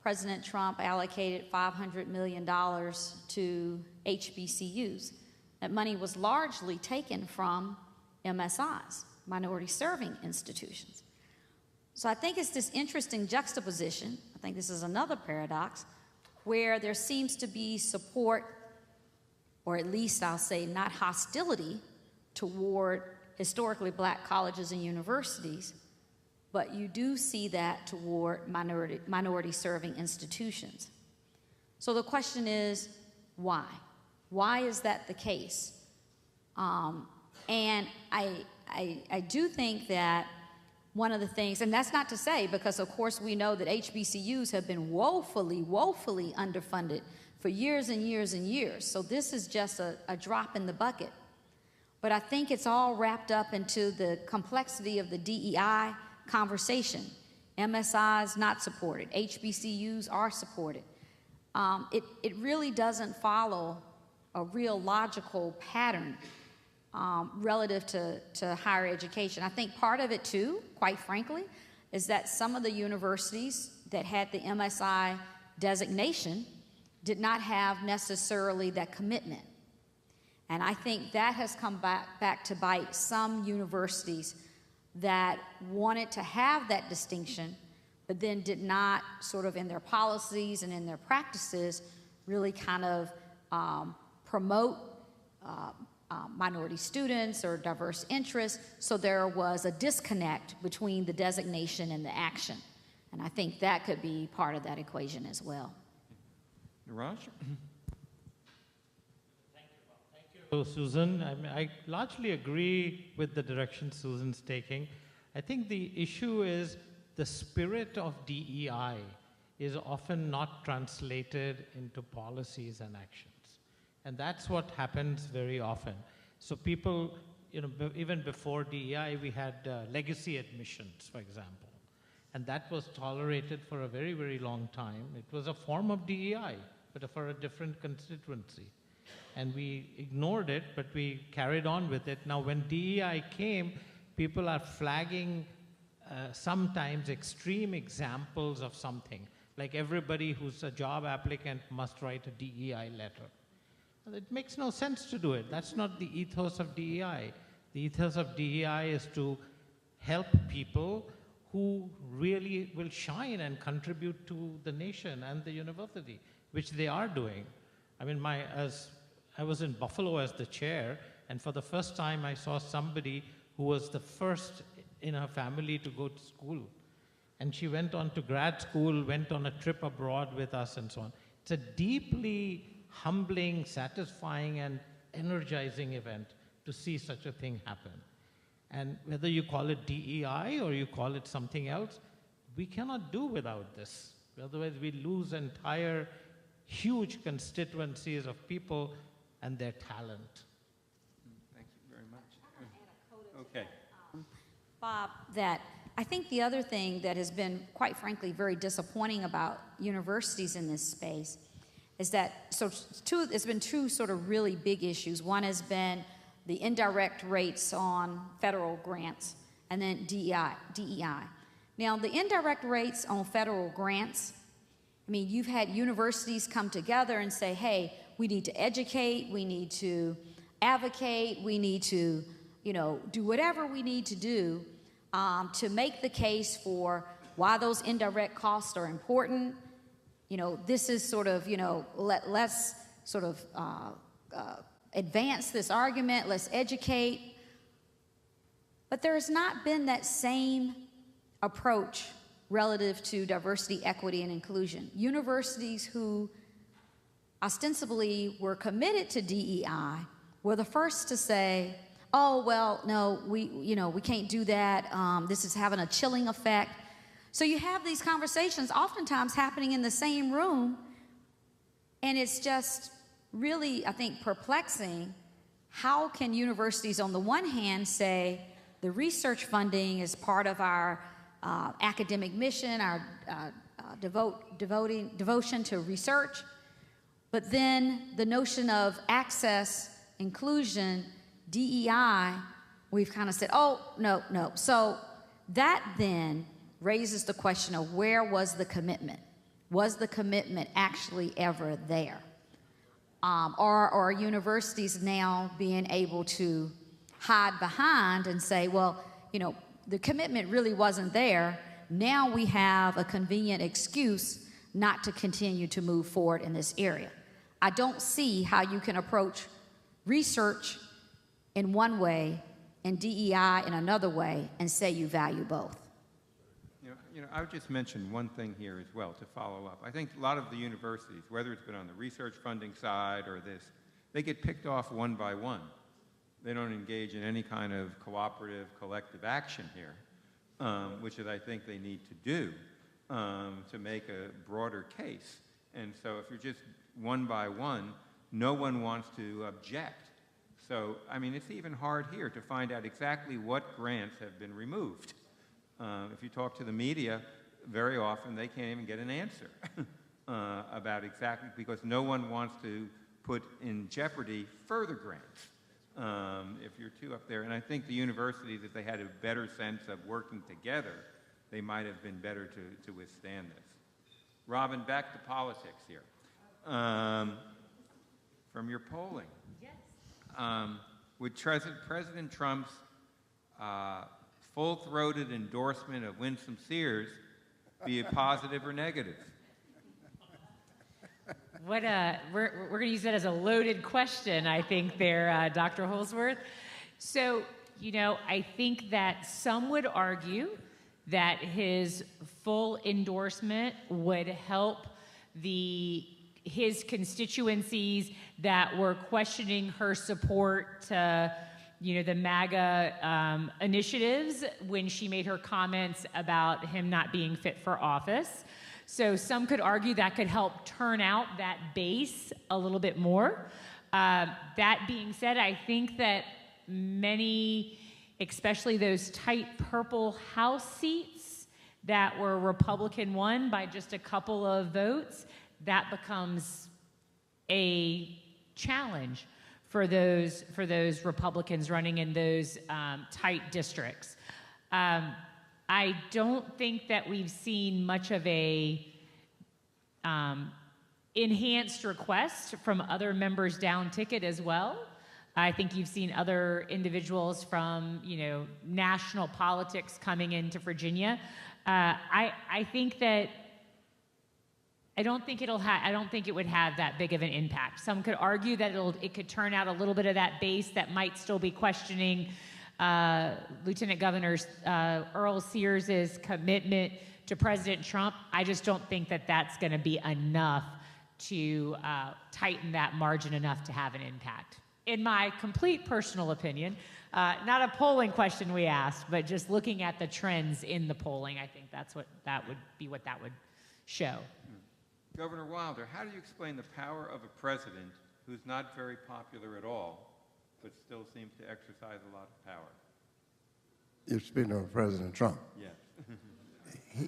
President Trump allocated $500 million to HBCUs. That money was largely taken from MSIs, minority serving institutions. So I think it's this interesting juxtaposition, I think this is another paradox, where there seems to be support, or at least I'll say not hostility, toward historically black colleges and universities, but you do see that toward minority serving institutions. So the question is, why? Why is that the case? And I do think that one of the things, and that's not to say, because of course we know that HBCUs have been woefully, woefully underfunded for years and years and years. So this is just a drop in the bucket. But I think it's all wrapped up into the complexity of the DEI conversation. MSI is not supported. HBCUs are supported. It really doesn't follow a real logical pattern relative to higher education. I think part of it too, quite frankly, is that some of the universities that had the MSI designation did not have necessarily that commitment. And I think that has come back to bite some universities that wanted to have that distinction, but then did not sort of in their policies and in their practices really kind of promote minority students or diverse interests, so there was a disconnect between the designation and the action. And I think that could be part of that equation as well. Niraj? So, Susan, I largely agree with the direction Susan's taking. I think the issue is the spirit of DEI is often not translated into policies and actions. And that's what happens very often. So people, even before DEI, we had legacy admissions, for example. And that was tolerated for a very, very long time. It was a form of DEI, but for a different constituency. And we ignored it, but we carried on with it. Now, when DEI came, people are flagging sometimes extreme examples of something, like everybody who's a job applicant must write a DEI letter. It makes no sense to do it. That's not the ethos of DEI. The ethos of DEI is to help people who really will shine and contribute to the nation and the university, which they are doing. I mean, as I was in Buffalo as the chair, and for the first time I saw somebody who was the first in her family to go to school. And she went on to grad school, went on a trip abroad with us and so on. It's a deeply humbling, satisfying, and energizing event to see such a thing happen. And whether you call it DEI or you call it something else, we cannot do without this. Otherwise, we lose entire huge constituencies of people and their talent. Thank you very much. Okay. Bob, that I think the other thing that has been, quite frankly, very disappointing about universities in this space is that, it's been two sort of really big issues. One has been the indirect rates on federal grants, and then DEI. Now, the indirect rates on federal grants, I mean, you've had universities come together and say, hey, we need to educate, we need to advocate, we need to, do whatever we need to do to make the case for why those indirect costs are important. This is sort of, let's sort of advance this argument, let's educate. But there has not been that same approach relative to diversity, equity, and inclusion. Universities who ostensibly were committed to DEI were the first to say, oh, well, no, we can't do that. This is having a chilling effect. So you have these conversations oftentimes happening in the same room, and it's just really, I think, perplexing. How can universities, on the one hand, say the research funding is part of our academic mission, our devotion to research, But then the notion of access, inclusion, DEI, we've kind of said, oh, no, no. So that then raises the question of where was the commitment? Was the commitment actually ever there? Or are universities now being able to hide behind and say, well, you know, the commitment really wasn't there. Now we have a convenient excuse not to continue to move forward in this area. I don't see how you can approach research in one way and DEI in another way and say you value both. You know, I would just mention one thing here as well to follow up. I think a lot of the universities, whether it's been on the research funding side or this, they get picked off one by one. They don't engage in any kind of cooperative, collective action here, which is I think they need to do to make a broader case. And so if you're just one by one, no one wants to object. So, I mean, it's even hard here to find out exactly what grants have been removed. If you talk to the media, very often they can't even get an answer about exactly, because no one wants to put in jeopardy further grants if you're too up there. And I think the universities, if they had a better sense of working together, they might have been better to withstand this. Robyn, back to politics here. From your polling, yes. Would President Trump's full-throated endorsement of Winsome Sears be a positive or negative? What we're going to use that as a loaded question, I think, there, Dr. Holsworth. So, you know, I think that some would argue that his full endorsement would help his constituencies that were questioning her support to, you know, the MAGA initiatives when she made her comments about him not being fit for office. So some could argue that could help turn out that base a little bit more. That being said, I think that many, especially those tight purple House seats that were Republican won by just a couple of votes, that becomes a challenge for those Republicans running in those tight districts. I don't think that we've seen much of a enhanced request from other members down ticket as well. I think you've seen other individuals from, you know, national politics coming into Virginia. I think that I don't think it would have that big of an impact. Some could argue that it could turn out a little bit of that base that might still be questioning Lieutenant Governor Earl Sears's commitment to President Trump. I just don't think that that's going to be enough to tighten that margin enough to have an impact. In my complete personal opinion, not a polling question we asked, but just looking at the trends in the polling, I think that would show. Governor Wilder, how do you explain the power of a president who's not very popular at all, but still seems to exercise a lot of power? You're speaking of President Trump. Yes.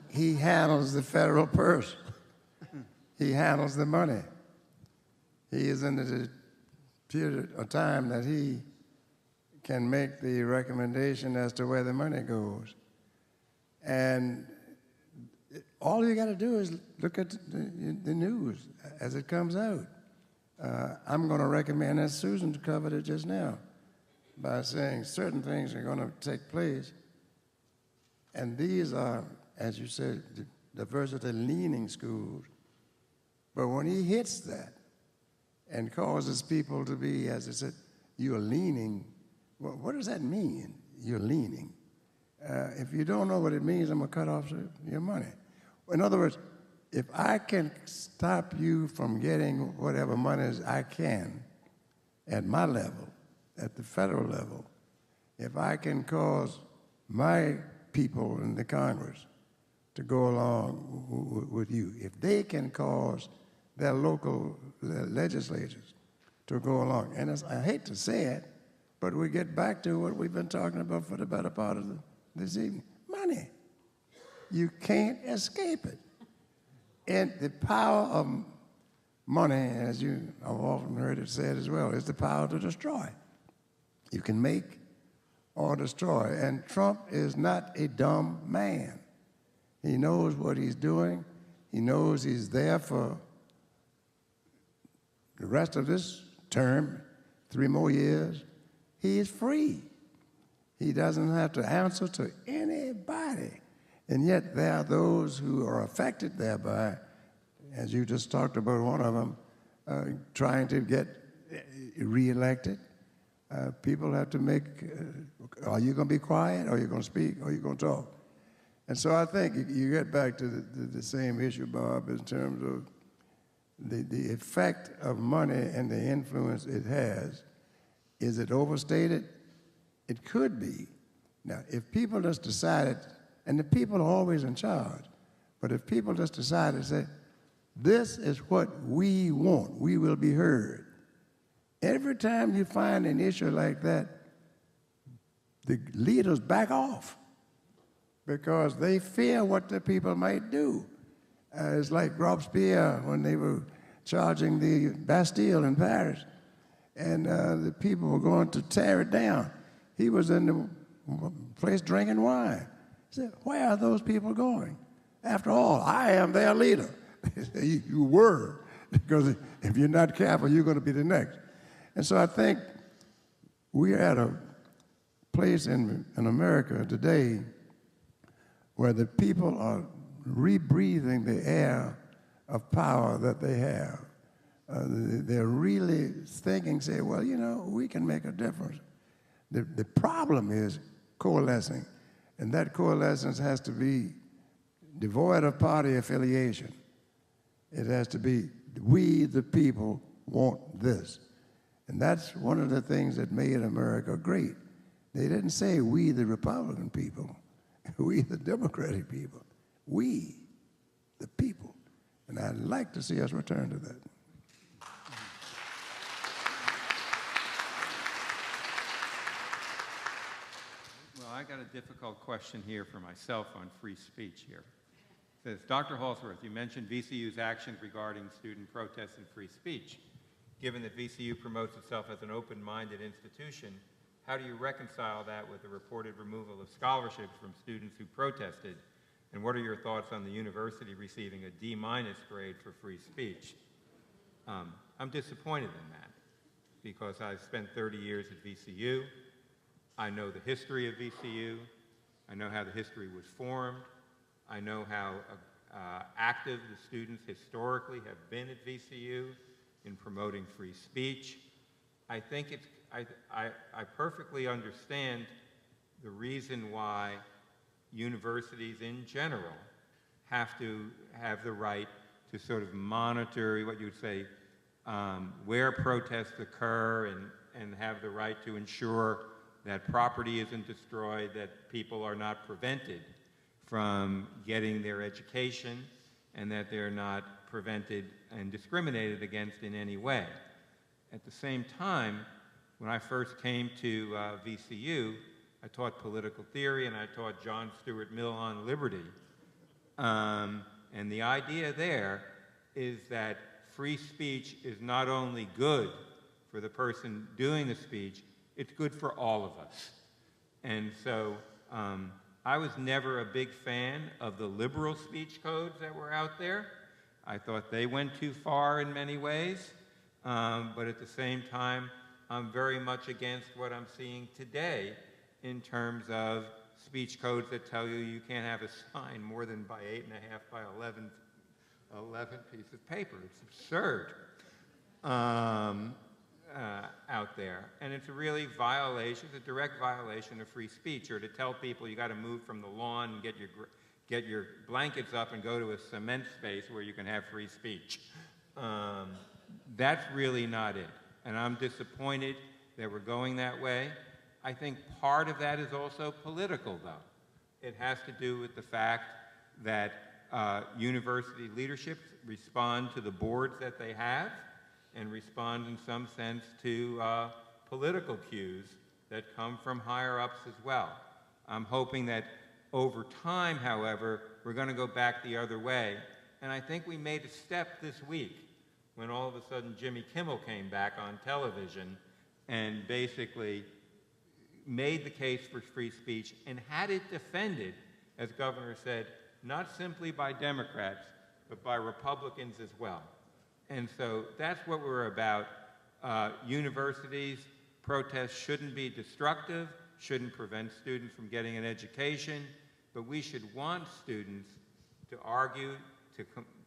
He handles the federal purse. He handles the money. He is in the period of time that he can make the recommendation as to where the money goes. And all you got to do is look at the news as it comes out. I'm going to recommend, as Susan covered it just now, by saying certain things are going to take place. And these are, as you said, diversity-leaning schools. But when he hits that and causes people to be, as I said, you're leaning, well, what does that mean, you're leaning? If you don't know what it means, I'm going to cut off your money. In other words, if I can stop you from getting whatever monies I can at my level, at the federal level, if I can cause my people in the Congress to go along with you, if they can cause their local legislatures to go along, and I hate to say it, but we get back to what we've been talking about for the better part of this evening, money. You can't escape it. And the power money, as you have often heard it said as well, is the power to destroy. You can make or destroy. And Trump is not a dumb man. He knows what he's doing. He knows he's there for the rest of this term, 3 more years. He is free. He doesn't have to answer to anybody. And yet there are those who are affected thereby, as you just talked about one of them, trying to get reelected. People have to make, are you going to be quiet, or are you going to speak, or are you going to talk? And so I think you get back to the same issue, Bob, in terms of the effect of money and the influence it has. Is it overstated? It could be. Now, if people just decided, and the people are always in charge, but if people just decided to say, this is what we want, we will be heard. Every time you find an issue like that, the leaders back off because they fear what the people might do. It's like Robespierre when they were charging the Bastille in Paris, and the people were going to tear it down. He was in the place drinking wine. He said, where are those people going? After all, I am their leader. You were, because if you're not careful, you're going to be the next. And so I think we are at a place in America today where the people are rebreathing the air of power that they have. They're really thinking, say, well, you know, we can make a difference. The problem is coalescing, and that coalescence has to be devoid of party affiliation. It has to be, we the people want this. And that's one of the things that made America great. They didn't say we the Republican people, we the Democratic people, we the people. And I'd like to see us return to that. Well, I got a difficult question here for myself on free speech here. It says, Dr. Holsworth, you mentioned VCU's actions regarding student protests and free speech. Given that VCU promotes itself as an open-minded institution, how do you reconcile that with the reported removal of scholarships from students who protested? And what are your thoughts on the university receiving a D- grade for free speech? I'm disappointed in that because I've spent 30 years at VCU. I know the history of VCU. I know how the history was formed. I know how active the students historically have been at VCU in promoting free speech. I think it's, I perfectly understand the reason why universities in general have to have the right to sort of monitor what you would say, where protests occur and have the right to ensure that property isn't destroyed, that people are not prevented from getting their education, and that they're not prevented and discriminated against in any way. At the same time, when I first came to VCU, I taught political theory and I taught John Stuart Mill on liberty. And the idea there is that free speech is not only good for the person doing the speech, it's good for all of us. And so I was never a big fan of the liberal speech codes that were out there. I thought they went too far in many ways, but at the same time, I'm very much against what I'm seeing today in terms of speech codes that tell you you can't have a sign more than by 8.5 by 11 piece of paper. It's absurd out there. And it's a really violation, it's a direct violation of free speech, or to tell people you got to move from the lawn and get your blankets up and go to a cement space where you can have free speech. That's really not it. And I'm disappointed that we're going that way. I think part of that is also political, though. It has to do with the fact that university leaderships respond to the boards that they have and respond in some sense to political cues that come from higher ups as well. I'm hoping that over time, however, we're going to go back the other way. And I think we made a step this week when all of a sudden Jimmy Kimmel came back on television and basically made the case for free speech and had it defended, as Governor said, not simply by Democrats, but by Republicans as well. And so that's what we're about. Universities, protests shouldn't be destructive, shouldn't prevent students from getting an education, but we should want students to argue,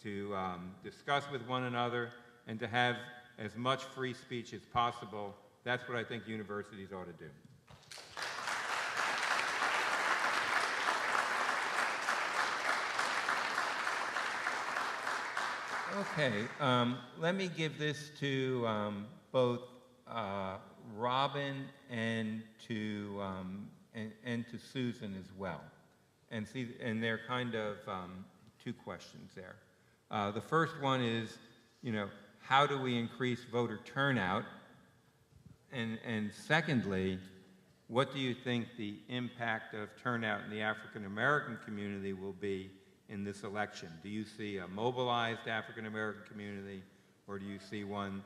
to discuss with one another, and to have as much free speech as possible. That's what I think universities ought to do. Okay, let me give this to both Robyn and to Susan as well, and they're kind of two questions there. The first one is, how do we increase voter turnout? And secondly, what do you think the impact of turnout in the African American community will be in this election? Do you see a mobilized African American community, or do you see one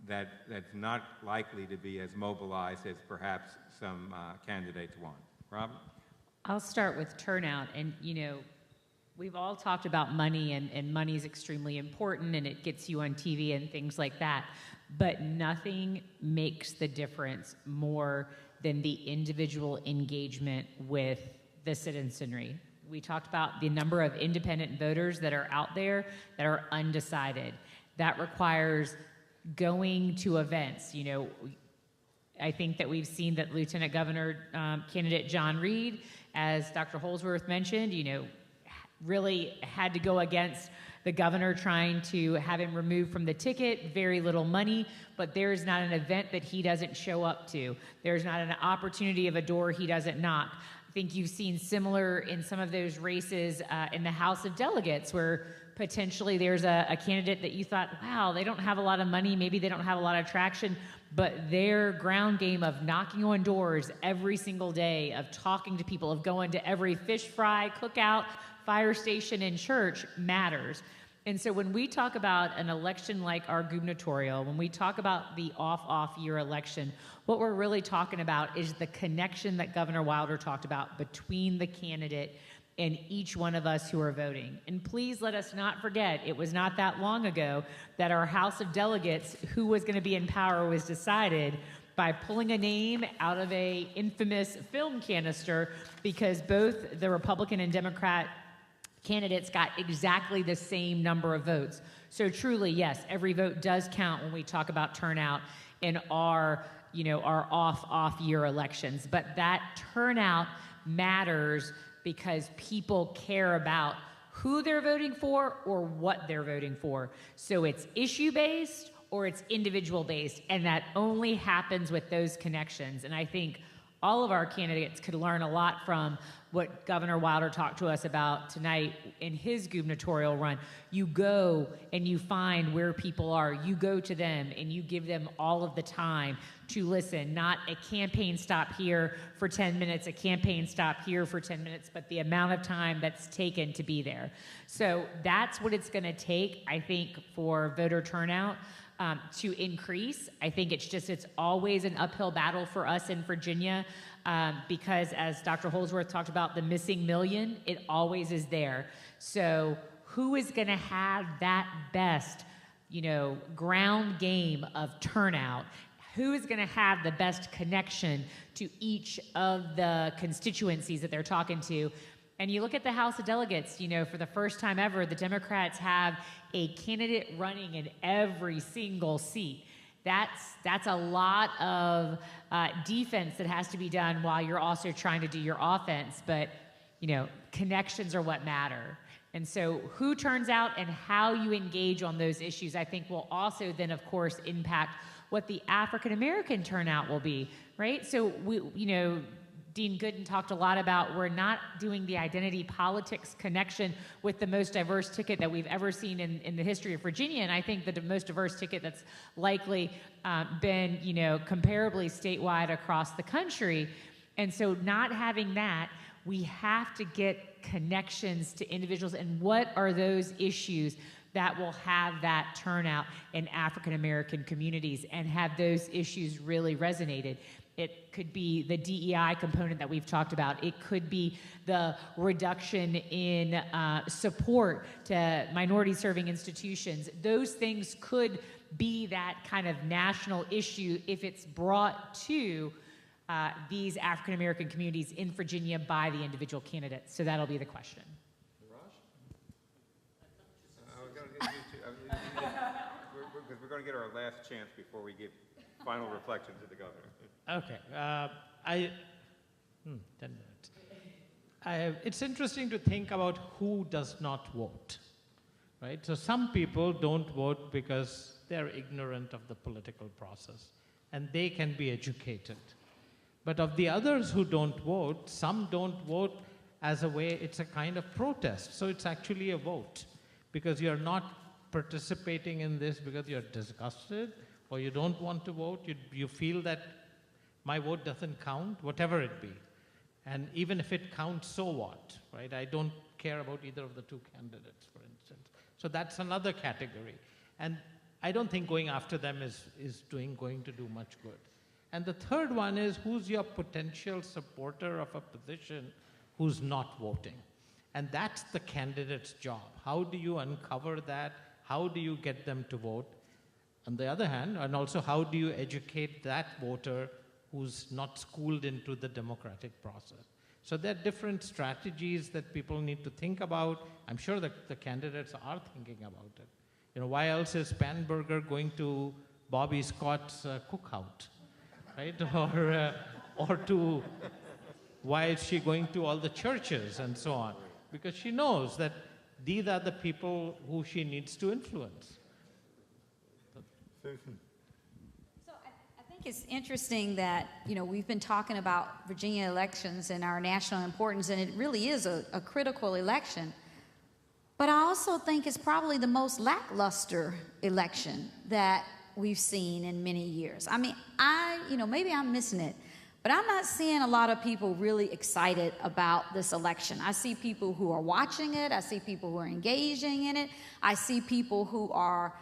that's not likely to be as mobilized as perhaps some candidates want? Robyn? I'll start with turnout. And, we've all talked about money, and money is extremely important, and it gets you on TV and things like that. But nothing makes the difference more than the individual engagement with the citizenry. We talked about the number of independent voters that are out there that are undecided. That requires going to events. I think that we've seen that Lieutenant Governor candidate John Reed, as Dr. Holsworth mentioned, really had to go against the governor trying to have him removed from the ticket, very little money, but there's not an event that he doesn't show up to. There's not an opportunity of a door he doesn't knock. I think you've seen similar in some of those races in the House of Delegates, where potentially there's a candidate that you thought, wow, they don't have a lot of money, maybe they don't have a lot of traction, but their ground game of knocking on doors every single day, of talking to people, of going to every fish fry, cookout, fire station, and church matters. And so when we talk about an election like our gubernatorial, when we talk about the off year election, what we're really talking about is the connection that Governor Wilder talked about between the candidate and each one of us who are voting. And please let us not forget, it was not that long ago that our House of Delegates, who was going to be in power, was decided by pulling a name out of a infamous film canister, because both the Republican and Democrat candidates got exactly the same number of votes. So truly, yes, every vote does count when we talk about turnout in our off-year elections. But that turnout matters because people care about who they're voting for or what they're voting for. So it's issue-based or it's individual-based, and that only happens with those connections. And I think all of our candidates could learn a lot from what Governor Wilder talked to us about tonight in his gubernatorial run. You go and you find where people are. You go to them and you give them all of the time to listen, not a campaign stop here for 10 minutes, a campaign stop here for 10 minutes, but the amount of time that's taken to be there. So that's what it's going to take, I think, for voter turnout to increase. I think it's always an uphill battle for us in Virginia, because as Dr. Holsworth talked about the missing million, it always is there. So who is going to have that best, ground game of turnout? Who is going to have the best connection to each of the constituencies that they're talking to? And you look at the House of Delegates, for the first time ever, the Democrats have a candidate running in every single seat. That's a lot of defense that has to be done while you're also trying to do your offense. But, connections are what matter. And so who turns out and how you engage on those issues, I think, will also then, of course, impact what the African American turnout will be, right? So Dean Gooden talked a lot about we're not doing the identity politics connection with the most diverse ticket that we've ever seen in the history of Virginia. And I think the most diverse ticket that's likely been, comparably statewide across the country. And so not having that, we have to get connections to individuals. And what are those issues? that will have that turnout in African American communities and have those issues really resonated. It could be the DEI component that we've talked about. It could be the reduction in support to minority-serving institutions. Those things could be that kind of national issue if it's brought to these African American communities in Virginia by the individual candidates. So that'll be the question. We're going to get our last chance before we give final reflection to the governor. Okay. 10 minutes. It's interesting to think about who does not vote, right? So some people don't vote because they're ignorant of the political process, and they can be educated. But of the others who don't vote, some don't vote as a way, it's a kind of protest. So it's actually a vote, because you're not participating in this because you're disgusted or you don't want to vote. You feel that my vote doesn't count, whatever it be. And even if it counts, so what, right? I don't care about either of the two candidates, for instance. So that's another category. And I don't think going after them is going to do much good. And the third one is, who's your potential supporter of a position who's not voting? And that's the candidate's job. How do you uncover that? How do you get them to vote? On the other hand, and also how do you educate that voter who's not schooled into the democratic process? So there are different strategies that people need to think about. I'm sure that the candidates are thinking about it. You know, why else is Spanberger going to Bobby Scott's cookout, right? Or to, why is she going to all the churches and so on? Because she knows that these are the people who she needs to influence. So I think it's interesting that, you know, we've been talking about Virginia elections and our national importance, and it really is a critical election. But I also think it's probably the most lackluster election that we've seen in many years. I mean, maybe I'm missing it, but I'm not seeing a lot of people really excited about this election. I see people who are watching it. I see people who are engaging in it. I see people who are,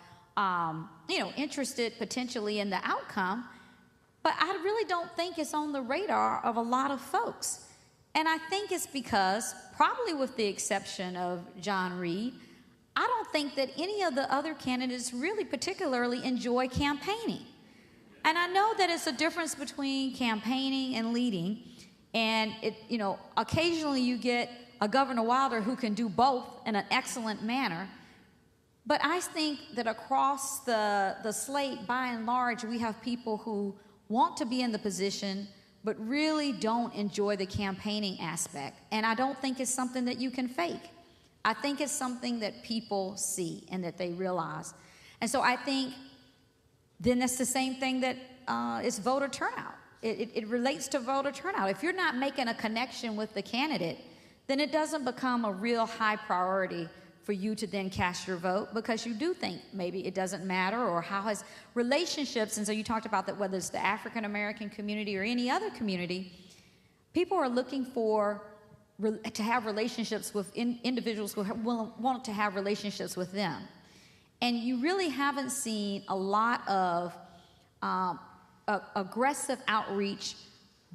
interested potentially in the outcome, but I really don't think it's on the radar of a lot of folks. And I think it's because, probably with the exception of John Reed, I don't think that any of the other candidates really particularly enjoy campaigning. And I know that it's a difference between campaigning and leading. And occasionally you get a Governor Wilder who can do both in an excellent manner. But I think that across the slate, by and large, we have people who want to be in the position but really don't enjoy the campaigning aspect. And I don't think it's something that you can fake. I think it's something that people see and that they realize. And so I think then that's the same thing that is voter turnout. It relates to voter turnout. If you're not making a connection with the candidate, then it doesn't become a real high priority for you to then cast your vote, because you do think maybe it doesn't matter, or how has relationships, and so you talked about that, whether it's the African American community or any other community, people are looking for to have relationships with individuals who want to have relationships with them. And you really haven't seen a lot of aggressive outreach,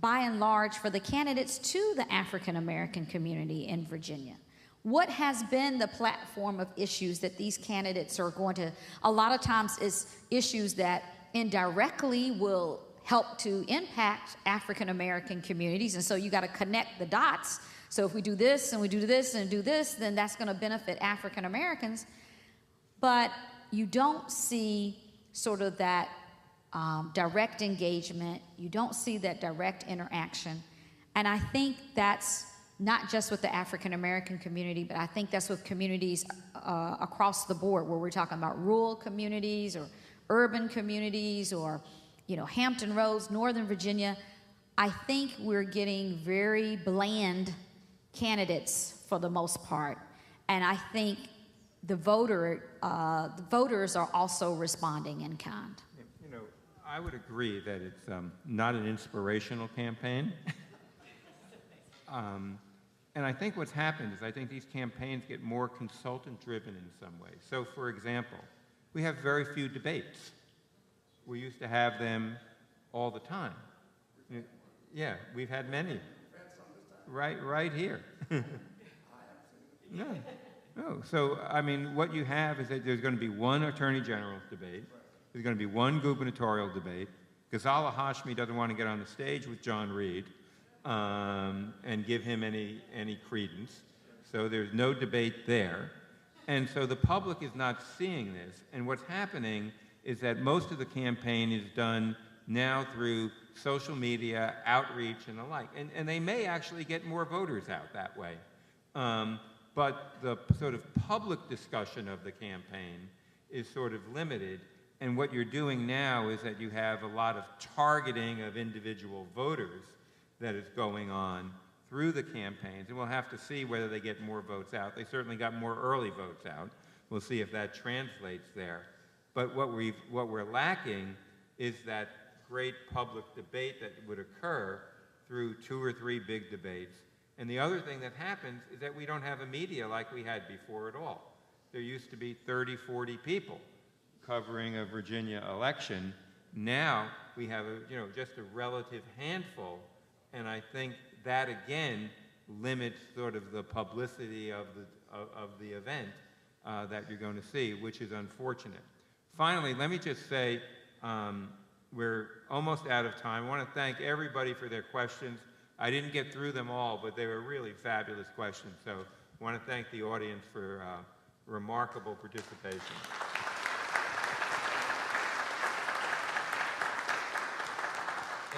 by and large, for the candidates to the African American community in Virginia. What has been the platform of issues that these candidates are going to, a lot of times it's issues that indirectly will help to impact African American communities, and so you got to connect the dots. So if we do this and we do this and do this, then that's going to benefit African Americans. But you don't see sort of that direct engagement. You don't see that direct interaction. And I think that's not just with the African American community, but I think that's with communities across the board, where we're talking about rural communities or urban communities, or, Hampton Roads, Northern Virginia. I think we're getting very bland candidates for the most part. And I think the voters are also responding in kind. I would agree that it's not an inspirational campaign. And I think what's happened is I think these campaigns get more consultant-driven in some ways. So, for example, we have very few debates. We used to have them all the time. Yeah, we've had many. Right here. No. So, I mean, what you have is that there's going to be one Attorney General's debate. There's going to be one gubernatorial debate. Ghazala Hashmi doesn't want to get on the stage with John Reed and give him any credence. So there's no debate there. And so the public is not seeing this. And what's happening is that most of the campaign is done now through social media, outreach, and the like. And they may actually get more voters out that way. But the sort of public discussion of the campaign is sort of limited. And what you're doing now is that you have a lot of targeting of individual voters that is going on through the campaigns. And we'll have to see whether they get more votes out. They certainly got more early votes out. We'll see if that translates there. But what we're lacking is that great public debate that would occur through 2 or 3 big debates. And the other thing that happens is that we don't have a media like we had before at all. There used to be 30, 40 people covering a Virginia election. Now we have just a relative handful, and I think that again limits sort of the publicity of the event that you're going to see, which is unfortunate. Finally, let me just say we're almost out of time. I want to thank everybody for their questions. I didn't get through them all, but they were really fabulous questions. So I want to thank the audience for remarkable participation.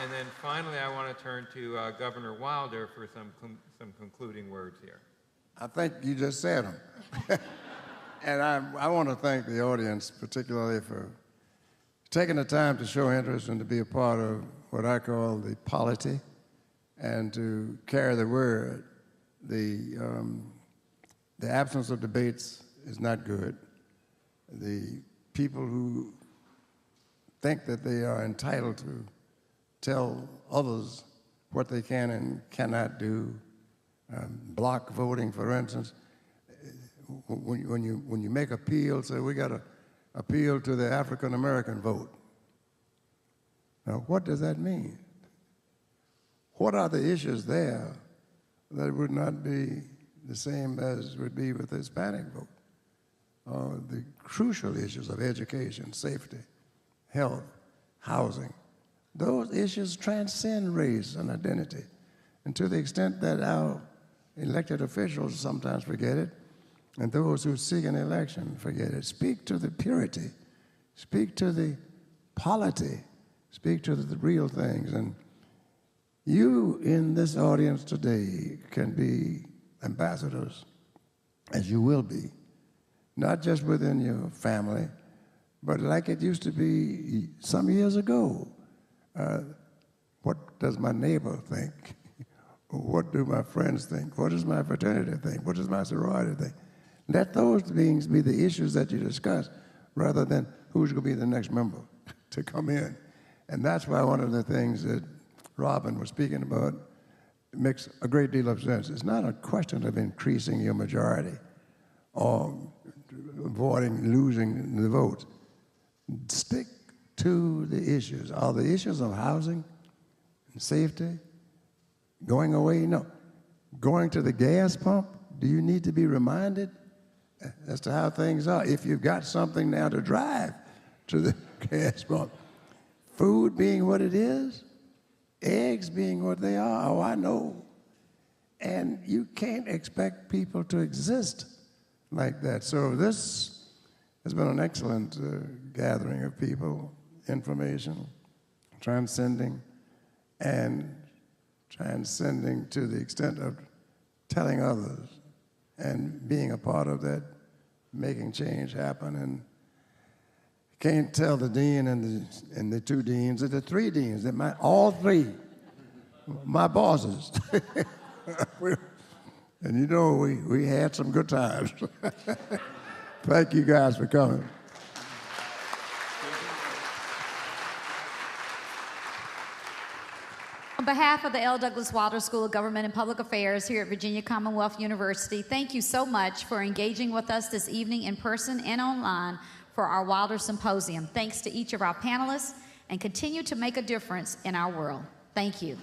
And then finally, I want to turn to Governor Wilder for some concluding words here. I think you just said them. And I want to thank the audience particularly for taking the time to show interest and to be a part of what I call the polity and to carry the word. The absence of debates is not good. The people who think that they are entitled to tell others what they can and cannot do, block voting, for instance. When you make appeals, say we got to appeal to the African American vote. Now, what does that mean? What are the issues there that would not be the same as would be with the Hispanic vote? The crucial issues of education, safety, health, housing. Those issues transcend race and identity. And to the extent that our elected officials sometimes forget it, and those who seek an election forget it, speak to the purity, speak to the polity, speak to the real things. And you in this audience today can be ambassadors, as you will be, not just within your family, but like it used to be some years ago. What does my neighbor think? What do my friends think? What does my fraternity think? What does my sorority think? Let those things be the issues that you discuss rather than who's going to be the next member to come in. And that's why one of the things that Robyn was speaking about makes a great deal of sense. It's not a question of increasing your majority or avoiding losing the votes. Stick to the issues. Are the issues of housing and safety going away? No. Going to the gas pump, do you need to be reminded as to how things are? If you've got something now to drive to the gas pump, food being what it is, eggs being what they are, oh, I know. And you can't expect people to exist like that. So this has been an excellent gathering of people, information, transcending, and transcending to the extent of telling others and being a part of that, making change happen. And can't tell the dean and the 2 deans, or the 3 deans, all 3, my bosses. And you know, we had some good times. Thank you guys for coming. behalf of the L. Douglas Wilder School of Government and Public Affairs here at Virginia Commonwealth University, thank you so much for engaging with us this evening in person and online for our Wilder Symposium. Thanks to each of our panelists, and continue to make a difference in our world. Thank you.